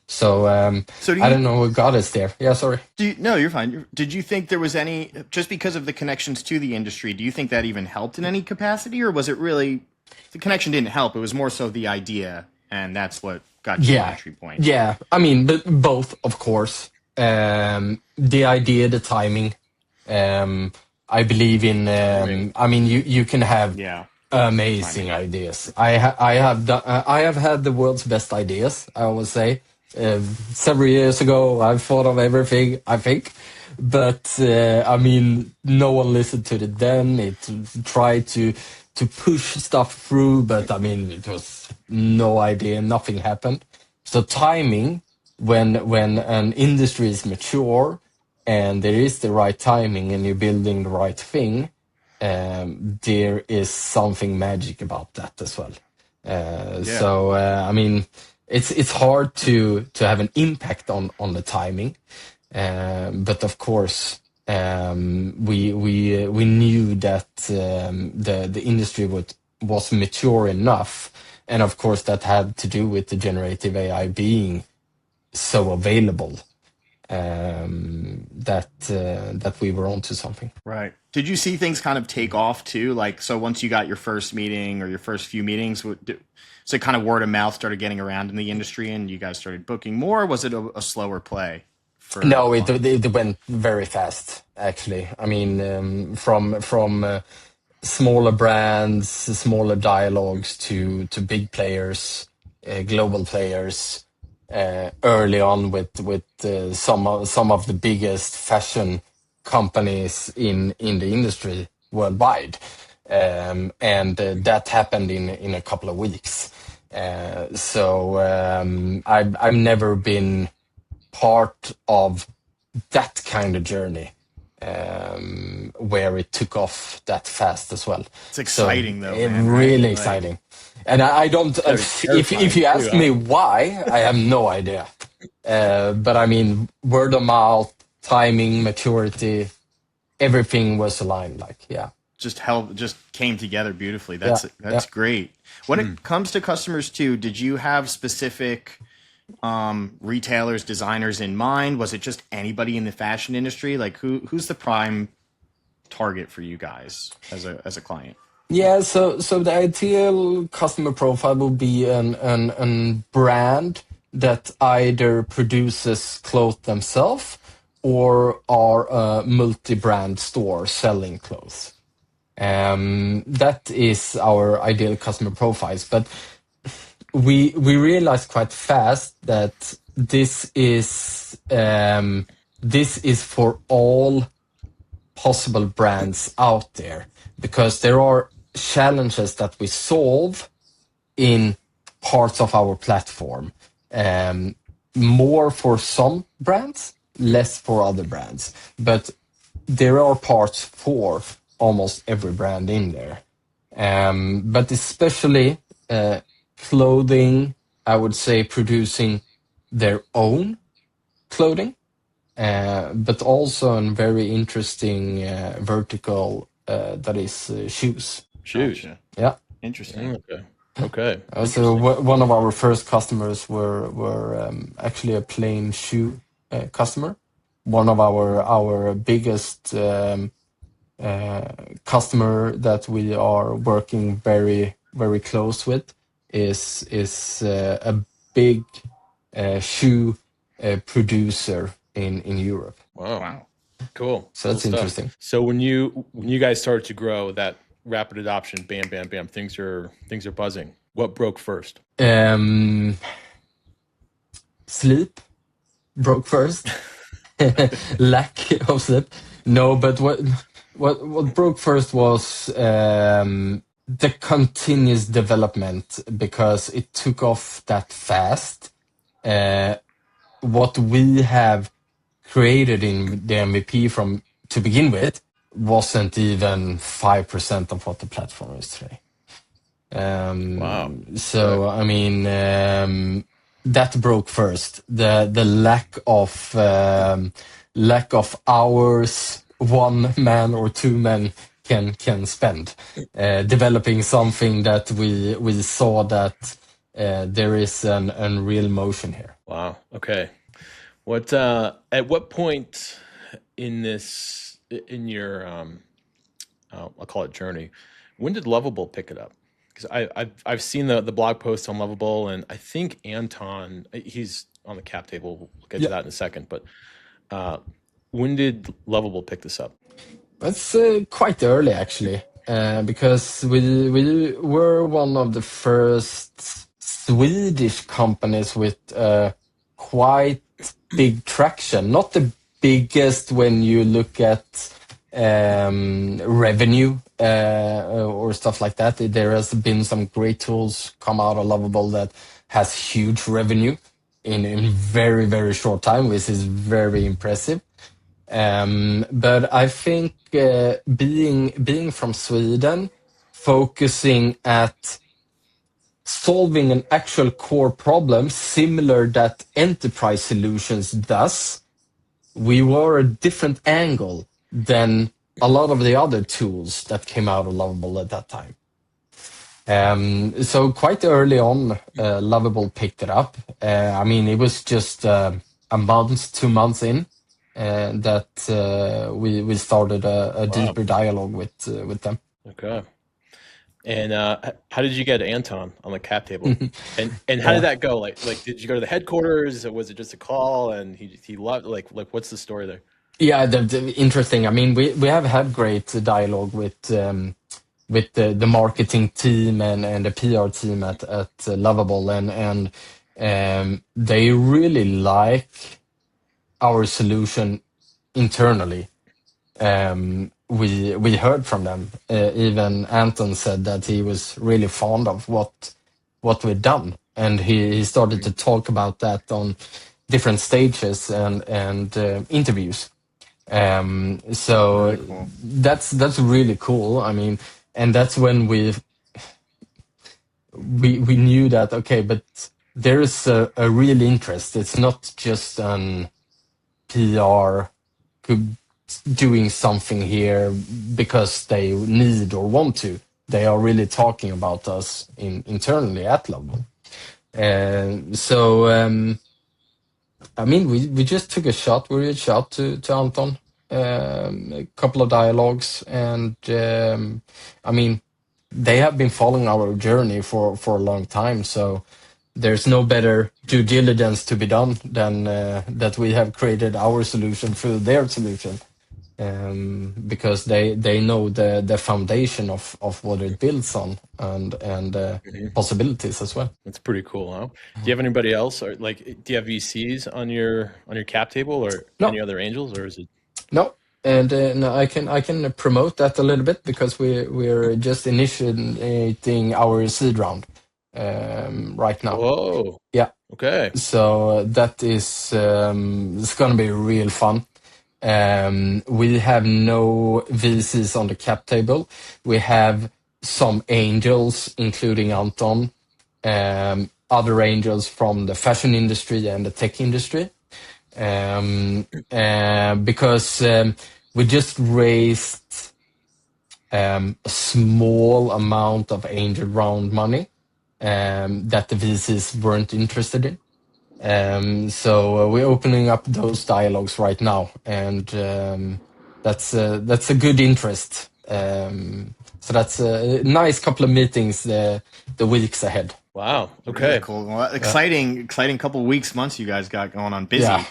So I don't know what got us there. Yeah, sorry. No, you're fine. Did you think there was any, just because of the connections to the industry, do you think that even helped in any capacity, or was it really, the connection didn't help, it was more so the idea, and that's what got you the entry point? Yeah, I mean, but both, of course. The idea, the timing. I believe in. I mean, you can have amazing ideas. I have had the world's best ideas, I always say. Several years ago, I thought of everything, I think. But, I mean, no one listened to it then. It tried to push stuff through, but, I mean, it was no idea. Nothing happened. So timing, when an industry is mature and there is the right timing and you're building the right thing, there is something magic about that as well. So I mean, it's hard to have an impact on the timing, but of course we knew that the industry was mature enough, and of course that had to do with the generative AI being so available. That we were onto something. Right. Did you see things kind of take off too? Like, so once you got your first meeting or your first few meetings, so kind of word of mouth started getting around in the industry and you guys started booking more? Or was it a slower play? No, it went very fast, actually. I mean, from smaller brands, smaller dialogues to big players, global players. Early on with some of the biggest fashion companies in the industry worldwide, and that happened in a couple of weeks. So I've never been part of that kind of journey. where it took off that fast as well. It's exciting though, man, really right? exciting. And I don't. If you ask me why, I have no idea. But I mean, word of mouth, timing, maturity, everything was aligned. Like, yeah. Just came together beautifully. That's great. When it comes to customers too, did you have specific retailers, designers in mind? Was it just anybody in the fashion industry? Like who's the prime target for you guys as a client? Yeah, so the ideal customer profile will be an brand that either produces clothes themselves or are a multi-brand store selling clothes. That is our ideal customer profiles, but we realized quite fast that this is for all possible brands out there, because there are challenges that we solve in parts of our platform, more for some brands, less for other brands, but there are parts for almost every brand in there, but especially clothing, I would say, producing their own clothing, but also a very interesting vertical that is shoes. Gotcha. Yeah. Interesting. Okay. So one of our first customers were actually a plain shoe customer. One of our biggest customer that we are working very, very close with is a big shoe producer in Europe. Wow. Cool. So that's interesting. So when you guys started to grow, that rapid adoption, bam, bam, bam, things are buzzing. What broke first? Sleep broke first. Lack of sleep. No, but what broke first was the continuous development, because it took off that fast. What we have created in the MVP from to begin with wasn't even 5% of what the platform is today. Wow. So I mean, that broke first. The lack of hours one man or two men can spend developing something that we saw that there is an real motion here. Wow. Okay. At what point in your I'll call it journey, when did Lovable pick it up? Because I've seen the blog posts on Lovable, and I think Anton, he's on the cap table. We'll get to that in a second. But when did Lovable pick this up? That's quite early, actually, because we were one of the first Swedish companies with quite big traction. Not the biggest when you look at revenue or stuff like that. There has been some great tools come out of Lovable that has huge revenue in very, very short time, which is very impressive. But I think being from Sweden, focusing at solving an actual core problem similar that enterprise solutions does, we were a different angle than a lot of the other tools that came out of Lovable at that time. So quite early on, Lovable picked it up. I mean, it was just a month, 2 months in that we started a deeper dialogue with them. Okay. And how did you get Anton on the cap table? And how did that go? Like did you go to the headquarters, or was it just a call? And he loved like what's the story there? Yeah, interesting. I mean, we have had great dialogue with the marketing team and the PR team at Lovable, and they really like our solution internally. We heard from them. Even Anton said that he was really fond of what we'd done, and he started to talk about that on different stages and interviews. So Very cool. that's really cool. I mean, and that's when we knew that, okay, but there is a real interest. It's not just an PR doing something here because they need or want to. They are really talking about us internally at Lovable. And so, I mean, we just took a shot. We reached out to Anton, a couple of dialogues, and I mean, they have been following our journey for a long time. So there's no better due diligence to be done than that we have created our solution through their solution, because they know the foundation of what it builds on, and possibilities as well. That's pretty cool, huh? Do you have anybody else, or like, do you have VCs on your cap table, or No. any other angels, or is it? No, and no, I can promote that a little bit because we're just initiating our seed round right now. Whoa. Yeah. Okay. So that is it's gonna be real fun. We have no VCs on the cap table. We have some angels, including Anton, other angels from the fashion industry and the tech industry. Because we just raised a small amount of angel round money that the VCs weren't interested in. So we're opening up those dialogues right now, and that's a good interest. So that's a nice couple of meetings the weeks ahead. Wow. Okay. Really cool. Well, exciting couple of weeks, months you guys got going on. Busy. Yeah.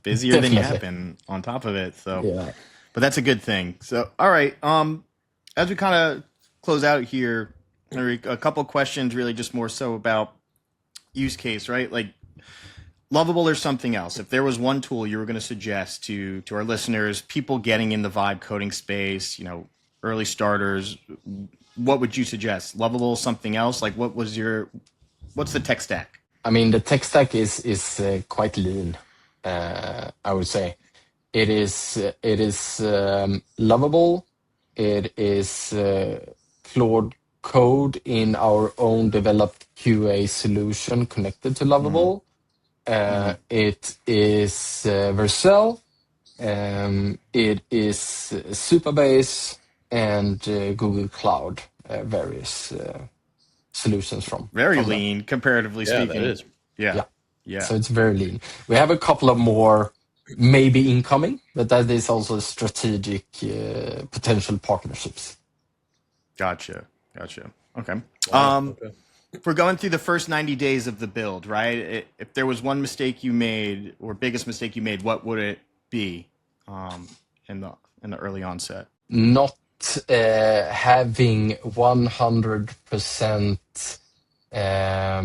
Busier than you have Definitely. been on top of it. So, Yeah. but that's a good thing. So, all right. As we kind of close out here, Henrik, a couple of questions, really just more so about use case, right? Like Lovable or something else. If there was one tool you were going to suggest to our listeners, people getting in the vibe coding space, early starters, what would you suggest? Lovable, something else? Like what's the tech stack? I mean, the tech stack is quite lean. I would say it is Lovable. It is Claude Code in our own developed QA solution connected to Lovable. It is Vercel. It is Supabase and Google Cloud. Various solutions from Very from lean, comparatively Yeah, speaking. that is. Yeah. So it's very lean. We have a couple of more maybe incoming, but that is also strategic potential partnerships. Gotcha. Okay. Okay. We're going through the first 90 days of the build, right? If there was one mistake you made or biggest mistake you made, what would it be in the early onset? Not having 100%. I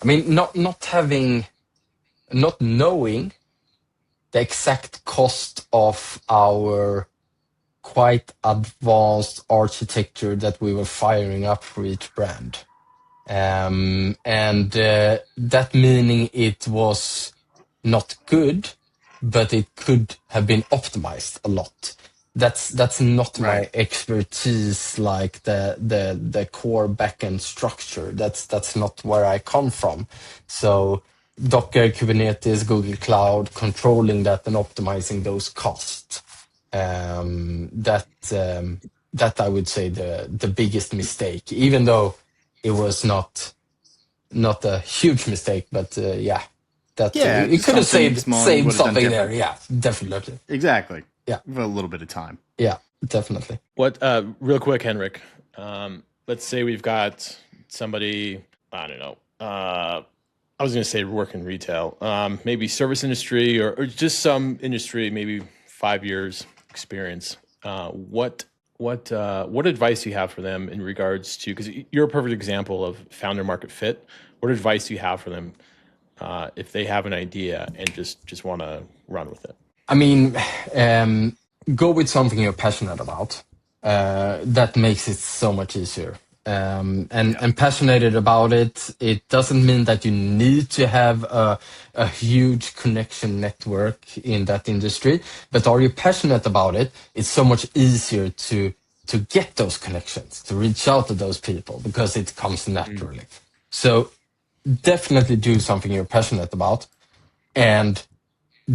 mean, not knowing the exact cost of our quite advanced architecture that we were firing up for each brand. And that meaning it was not good, but it could have been optimized a lot. That's not my expertise, like the core backend structure. That's not where I come from. So Docker, Kubernetes, Google Cloud, controlling that and optimizing those costs. That I would say the biggest mistake, even though it was not a huge mistake, but it could have saved something there. Yeah, definitely. Exactly. Yeah, a little bit of time. Yeah, definitely. What? Real quick, Henrik. Let's say we've got somebody. I don't know. I was going to say work in retail, maybe service industry or just some industry, maybe 5 years experience. What advice do you have for them in regards to, because you're a perfect example of founder market fit. What advice do you have for them if they have an idea and just want to run with it? I mean, go with something you're passionate about. That makes it so much easier. and passionate about it. It doesn't mean that you need to have a huge connection network in that industry, but are you passionate about it? It's so much easier to get those connections, to reach out to those people, because it comes naturally. So definitely do something you're passionate about, and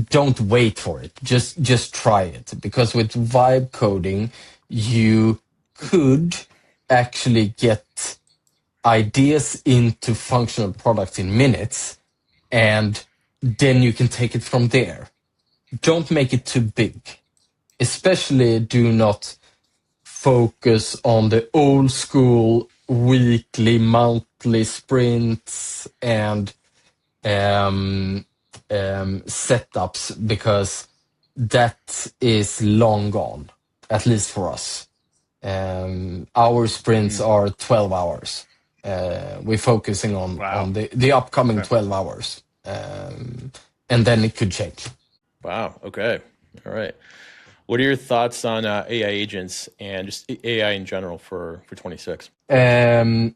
don't wait for it. Just try it, because with vibe coding, you could actually get ideas into functional products in minutes, and then you can take it from there. Don't make it too big. Especially do not focus on the old school weekly, monthly sprints and setups, because that is long gone, at least for us. Our sprints are 12 hours. We're focusing on the upcoming 12 hours. And then it could change. Wow. Okay. All right. What are your thoughts on AI agents and just AI in general for 26? I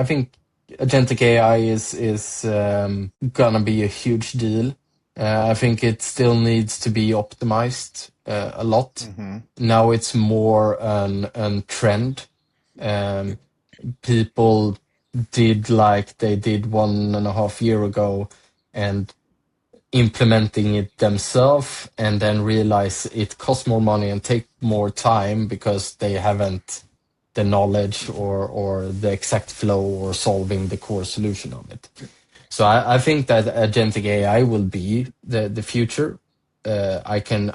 think agentic AI is gonna be a huge deal. I think it still needs to be optimized a lot. Now it's more an trend. People did like they did 1.5 years ago, and implementing it themselves, and then realize it costs more money and take more time because they haven't the knowledge or the exact flow or solving the core solution of it. So I think that agentic AI will be the future. I can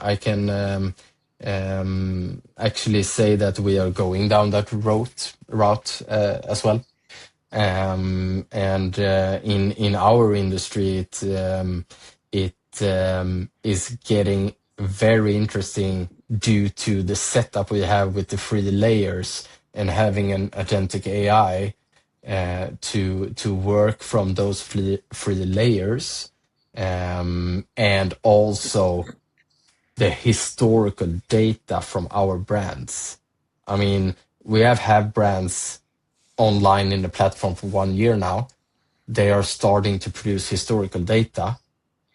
actually say that we are going down that route as well. And in our industry, it is getting very interesting due to the setup we have with the free layers, and having an agentic AI to work from those free layers, and also the historical data from our brands. I mean, we have had brands online in the platform for 1 year now. They are starting to produce historical data,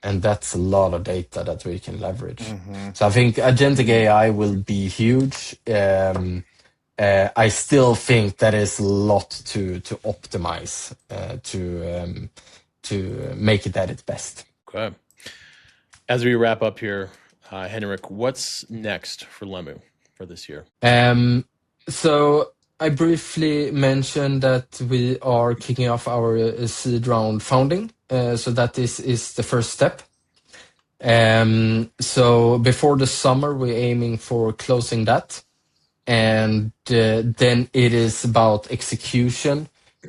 and that's a lot of data that we can leverage. So I think agentic AI will be huge. I still think that is a lot to optimize to make it at its best. Okay. As we wrap up here, Henrik, what's next for Lumoo for this year? So I briefly mentioned that we are kicking off our seed round founding. So that is the first step. So before the summer, we're aiming for closing that. And then it is about execution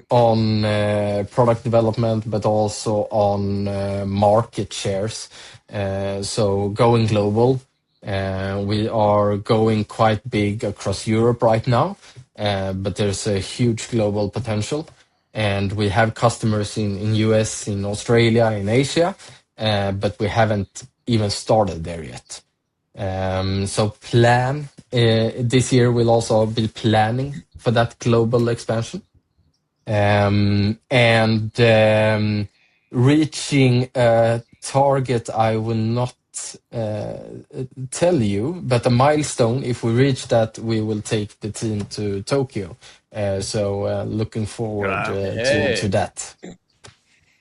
on product development, but also on market shares. So going global. We are going quite big across Europe right now, but there's a huge global potential. And we have customers in US, in Australia, in Asia, but we haven't even started there yet. So plan this year we'll also be planning for that global expansion, and reaching a target I will not tell you, but a milestone. If we reach that, we will take the team to Tokyo. So looking forward to that.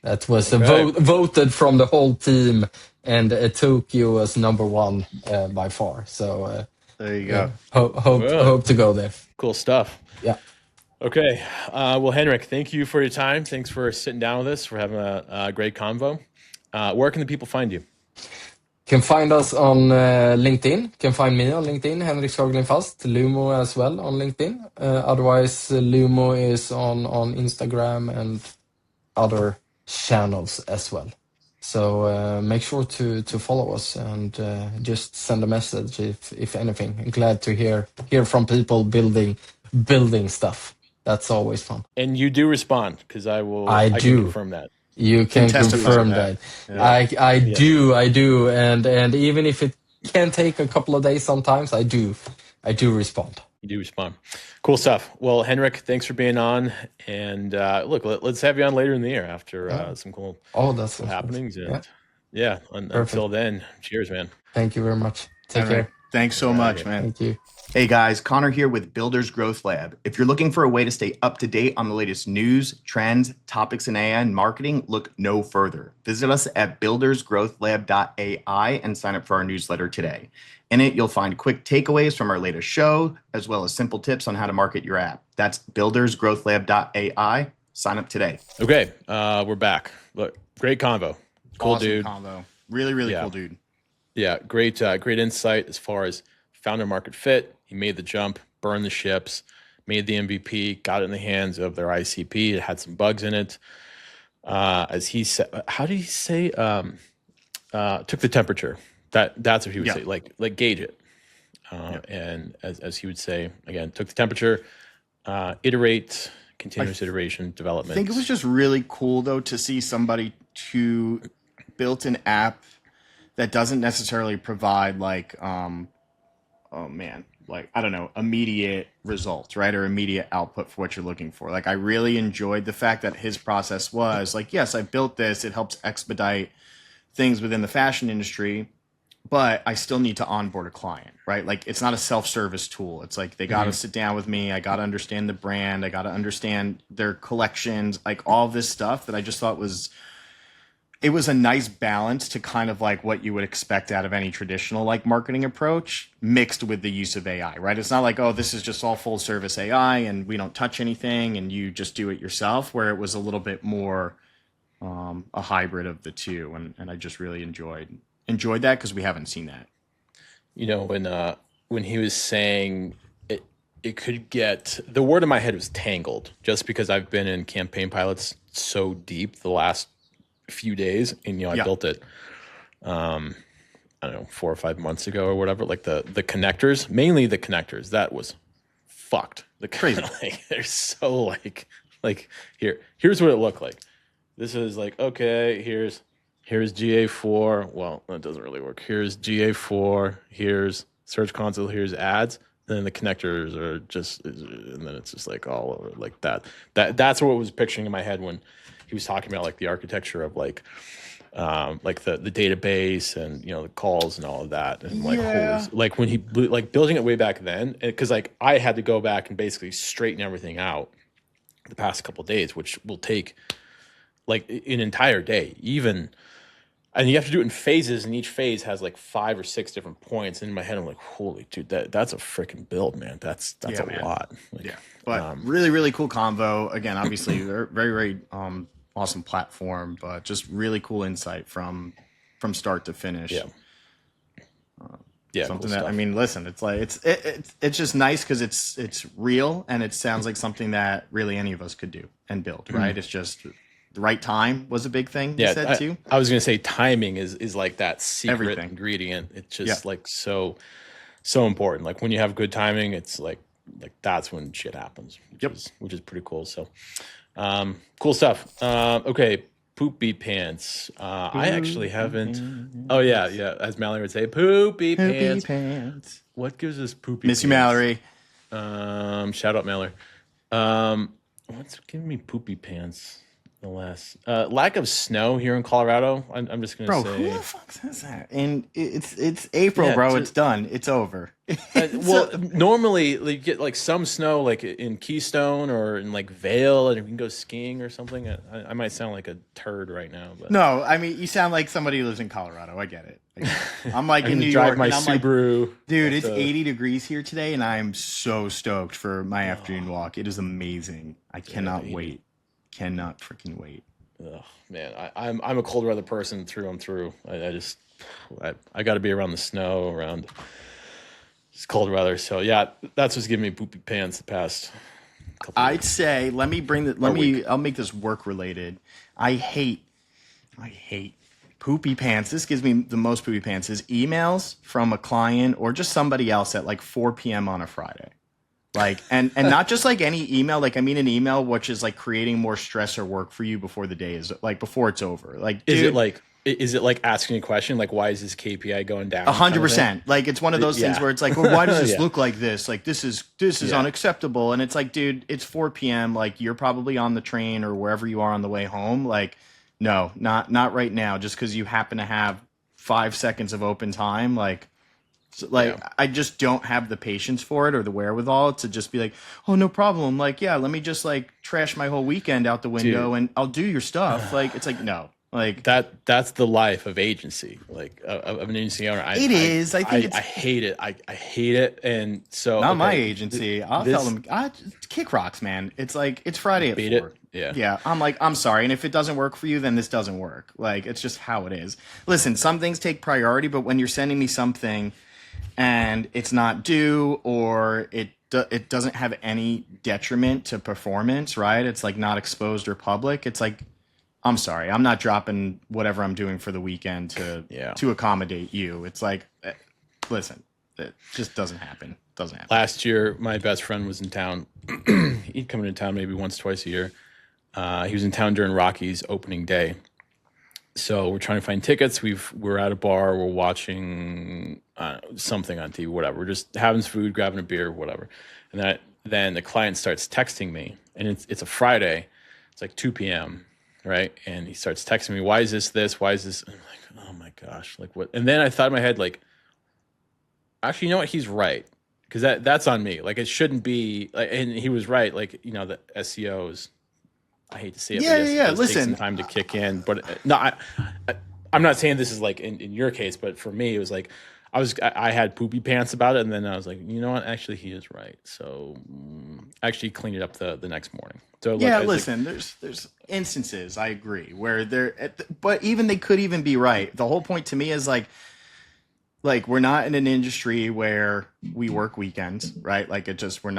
That was voted from the whole team, and Tokyo was number one by far. So there you go. Hope to go there. Cool stuff. Yeah. Okay. Well, Henrik, thank you for your time. Thanks for sitting down with us, for having a great convo. Where can the people find you? Can find us on LinkedIn. Can find me on LinkedIn, Henrik Skagerlind Fasth. Lumoo as well on LinkedIn. Otherwise, Lumoo is on Instagram and other channels as well. So make sure to follow us and just send a message if anything. I'm glad to hear from people building stuff. That's always fun. And you do respond, because I can confirm that. You can confirm that. Yeah. I do, and even if it can take a couple of days, sometimes I do respond. You do respond. Cool stuff. Well, Henrik, thanks for being on. And look, let's have you on later in the year after some cool That's happenings. And Perfect. until then, cheers, man. Thank you very much. Take Henrik, care. thanks so much, man. Thank you. Hey guys, Connor here with Builders Growth Lab. If you're looking for a way to stay up to date on the latest news, trends, topics in AI and marketing, look no further. Visit us at buildersgrowthlab.ai and sign up for our newsletter today. In it, you'll find quick takeaways from our latest show, as well as simple tips on how to market your app. That's buildersgrowthlab.ai. Sign up today. Okay, we're back. Look, great convo. Cool awesome dude. Convo. Really cool dude. Yeah, great insight as far as founder market fit. He made the jump, burned the ships, made the MVP, got it in the hands of their ICP. It had some bugs in it. As he said, how did he say? Took the temperature. That's what he would say. Like gauge it. And as he would say, again, took the temperature. Iterate, continuous iteration, development. I think it was just really cool though to see somebody who built an app that doesn't necessarily provide immediate results, right? Or immediate output for what you're looking for. Like I really enjoyed the fact that his process was like, yes, I built this. It helps expedite things within the fashion industry, but I still need to onboard a client, right? Like it's not a self-service tool. It's like, they got to sit down with me. I got to understand the brand. I got to understand their collections, like all this stuff that I just thought it was a nice balance to kind of like what you would expect out of any traditional like marketing approach mixed with the use of AI, right? It's not like, oh, this is just all full service AI and we don't touch anything and you just do it yourself, where it was a little bit more a hybrid of the two. And I just really enjoyed that because we haven't seen that. You know, when he was saying it could get, the word in my head was tangled, just because I've been in CampaignPilots so deep the last few days, and I built it I don't know, 4 or 5 months ago or whatever. Like the connectors, mainly the connectors, that was fucked. The crazy like, they're so like here's what it looked like. This is like, okay, here's GA4. Well, that doesn't really work. Here's GA4, here's Search Console, here's ads. Then the connectors are just, and then it's just like all over like that. That's what I was picturing in my head when he was talking about like the architecture of like the database and the calls and all of that, and like when he like building it way back then, because like I had to go back and basically straighten everything out the past couple of days, which will take like an entire day even. And you have to do it in phases, and each phase has like 5 or 6 different points. And in my head, I'm like, holy dude, that's a freaking build, man. That's a lot. Like, but really cool convo. Again, obviously, very, very awesome platform, but just really cool insight from start to finish. Something cool that stuff. I mean, listen, it's like it's just nice because it's real, and it sounds like something that really any of us could do and build. Right? It's just. The right time was a big thing. You said too. I was going to say timing is like that secret Everything. ingredient. It's just like so important. Like when you have good timing, it's like that's when shit happens. Which is pretty cool. So, cool stuff. Okay, poopy pants. I actually haven't. Oh yeah. As Mallory would say, poopy pants. What gives us poopy? Miss you, Mallory. Shout out Mallory. What's giving me poopy pants? The last lack of snow here in Colorado. I'm just gonna say, who the fuck says that? And it's April, bro. It's done. It's over. Normally you get like some snow, like in Keystone or in like Vail, and you can go skiing or something. I might sound like a turd right now, but no, I mean you sound like somebody who lives in Colorado. I get it. I'm like in New York, York, my Subaru. Like, dude, it's 80 degrees here today, and I'm so stoked for my afternoon walk. It is amazing. I cannot wait. Cannot freaking wait. Oh man, I'm a cold weather person through and through. I got to be around the snow, around it's cold weather. So yeah, that's what's giving me poopy pants the past couple. I'd say I'll make this work related. I hate poopy pants. This gives me the most poopy pants is emails from a client or just somebody else at like 4 p.m. on a Friday. Like, and not just like any email, like I mean an email which is like creating more stress or work for you before the day is like before it's over. Like, dude, is it like Is it like asking a question like, why is this KPI going down? 100%. Like it's one of those things where it's like, well, why does this look like this? Like this is unacceptable. And it's like, dude, it's 4 p.m. Like you're probably on the train or wherever you are on the way home. Like, no, not right now. Just because you happen to have 5 seconds of open time, I just don't have the patience for it or the wherewithal to just be like, oh, no problem. Like, yeah, let me just like trash my whole weekend out the window and I'll do your stuff. Like, it's like, no. Like that's the life of agency, like of an agency owner. I hate it. I hate it. And so not my agency. I'll tell them, kick rocks, man. It's like it's Friday at 4. Yeah. I'm like, I'm sorry. And if it doesn't work for you, then this doesn't work. Like it's just how it is. Listen, some things take priority, but when you're sending me something and it's not due or it doesn't have any detriment to performance, right? It's like not exposed or public. It's like, I'm sorry, I'm not dropping whatever I'm doing for the weekend to accommodate you. It's like, listen, it just doesn't happen. Last year, my best friend was in town. He'd come into town maybe once, twice a year. He was in town during Rocky's opening day. So we're trying to find tickets. We're at a bar. We're watching something on TV, whatever. We're just having some food, grabbing a beer, whatever. And then the client starts texting me, and it's a Friday. It's like 2 p.m., right? And he starts texting me, why is this? Why is this? I'm like, oh my gosh, like what? And then I thought in my head, like, actually, you know what? He's right. Because that's on me. Like, it shouldn't be, like, and he was right. Like, you know, the SEOs, I hate to say it, but listen, take some time to kick in. But no, I'm not saying this is like in your case, but for me, it was like, I had poopy pants about it. And then I was like, you know what? Actually, he is right. So actually cleaned it up the next morning. So listen, there's instances, I agree, where but even they could even be right. The whole point to me is like we're not in an industry where we work weekends, right? Like we're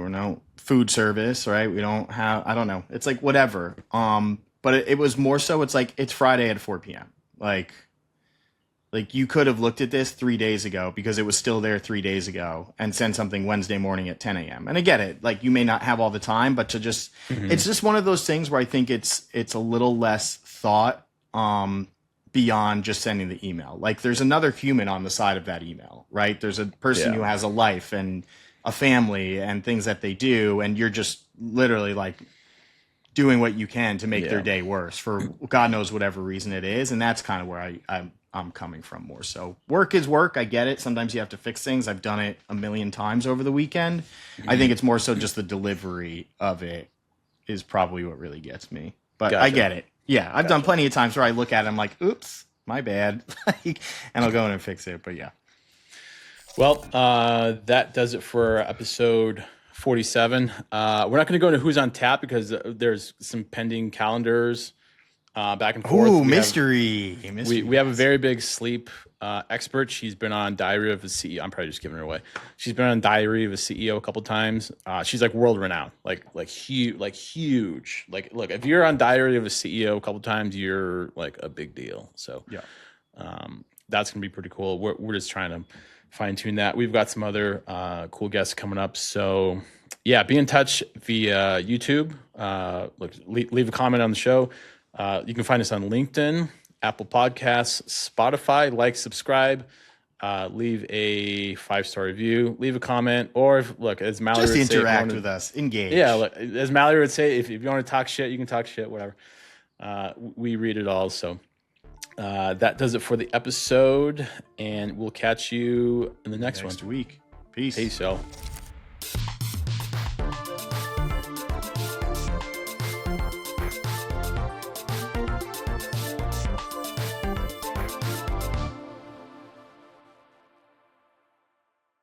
no food service, right? We don't have, I don't know. It's like whatever. But it was more so, it's like, it's Friday at 4 p.m. Like you could have looked at this 3 days ago because it was still there 3 days ago and sent something Wednesday morning at 10 a.m. And I get it. Like you may not have all the time, but to just, it's just one of those things where I think it's a little less thought beyond just sending the email. Like there's another human on the side of that email, right? There's a person who has a life and a family and things that they do. And you're just literally like doing what you can to make their day worse for God knows whatever reason it is. And that's kind of where I'm coming from more. So work is work. I get it. Sometimes you have to fix things. I've done it a million times over the weekend. I think it's more so just the delivery of it is probably what really gets me. But I get it. Yeah, I've done plenty of times where I look at it, I'm like, oops, my bad. And I'll go in and fix it. But yeah. Well, that does it for episode 47. We're not going to go into who's on tap because there's some pending calendars back and forth. Ooh, mystery. We have a very big sleep expert. She's been on Diary of a CEO. I'm probably just giving her away. She's been on Diary of a CEO a couple times. She's like world renowned, like huge. Like, look, if you're on Diary of a CEO a couple times, you're like a big deal. So that's gonna be pretty cool. We're just trying to fine tune that. We've got some other cool guests coming up. So yeah, be in touch via YouTube. Leave a comment on the show. You can find us on LinkedIn, Apple Podcasts, Spotify. Like, subscribe, leave a 5-star review, leave a comment, or as Mallory would say, interact with us, engage. Yeah, as Mallory would say, if you want to talk shit, you can talk shit, whatever. We read it all. So that does it for the episode, and we'll catch you in the next one. Next week. Peace. Peace, y'all.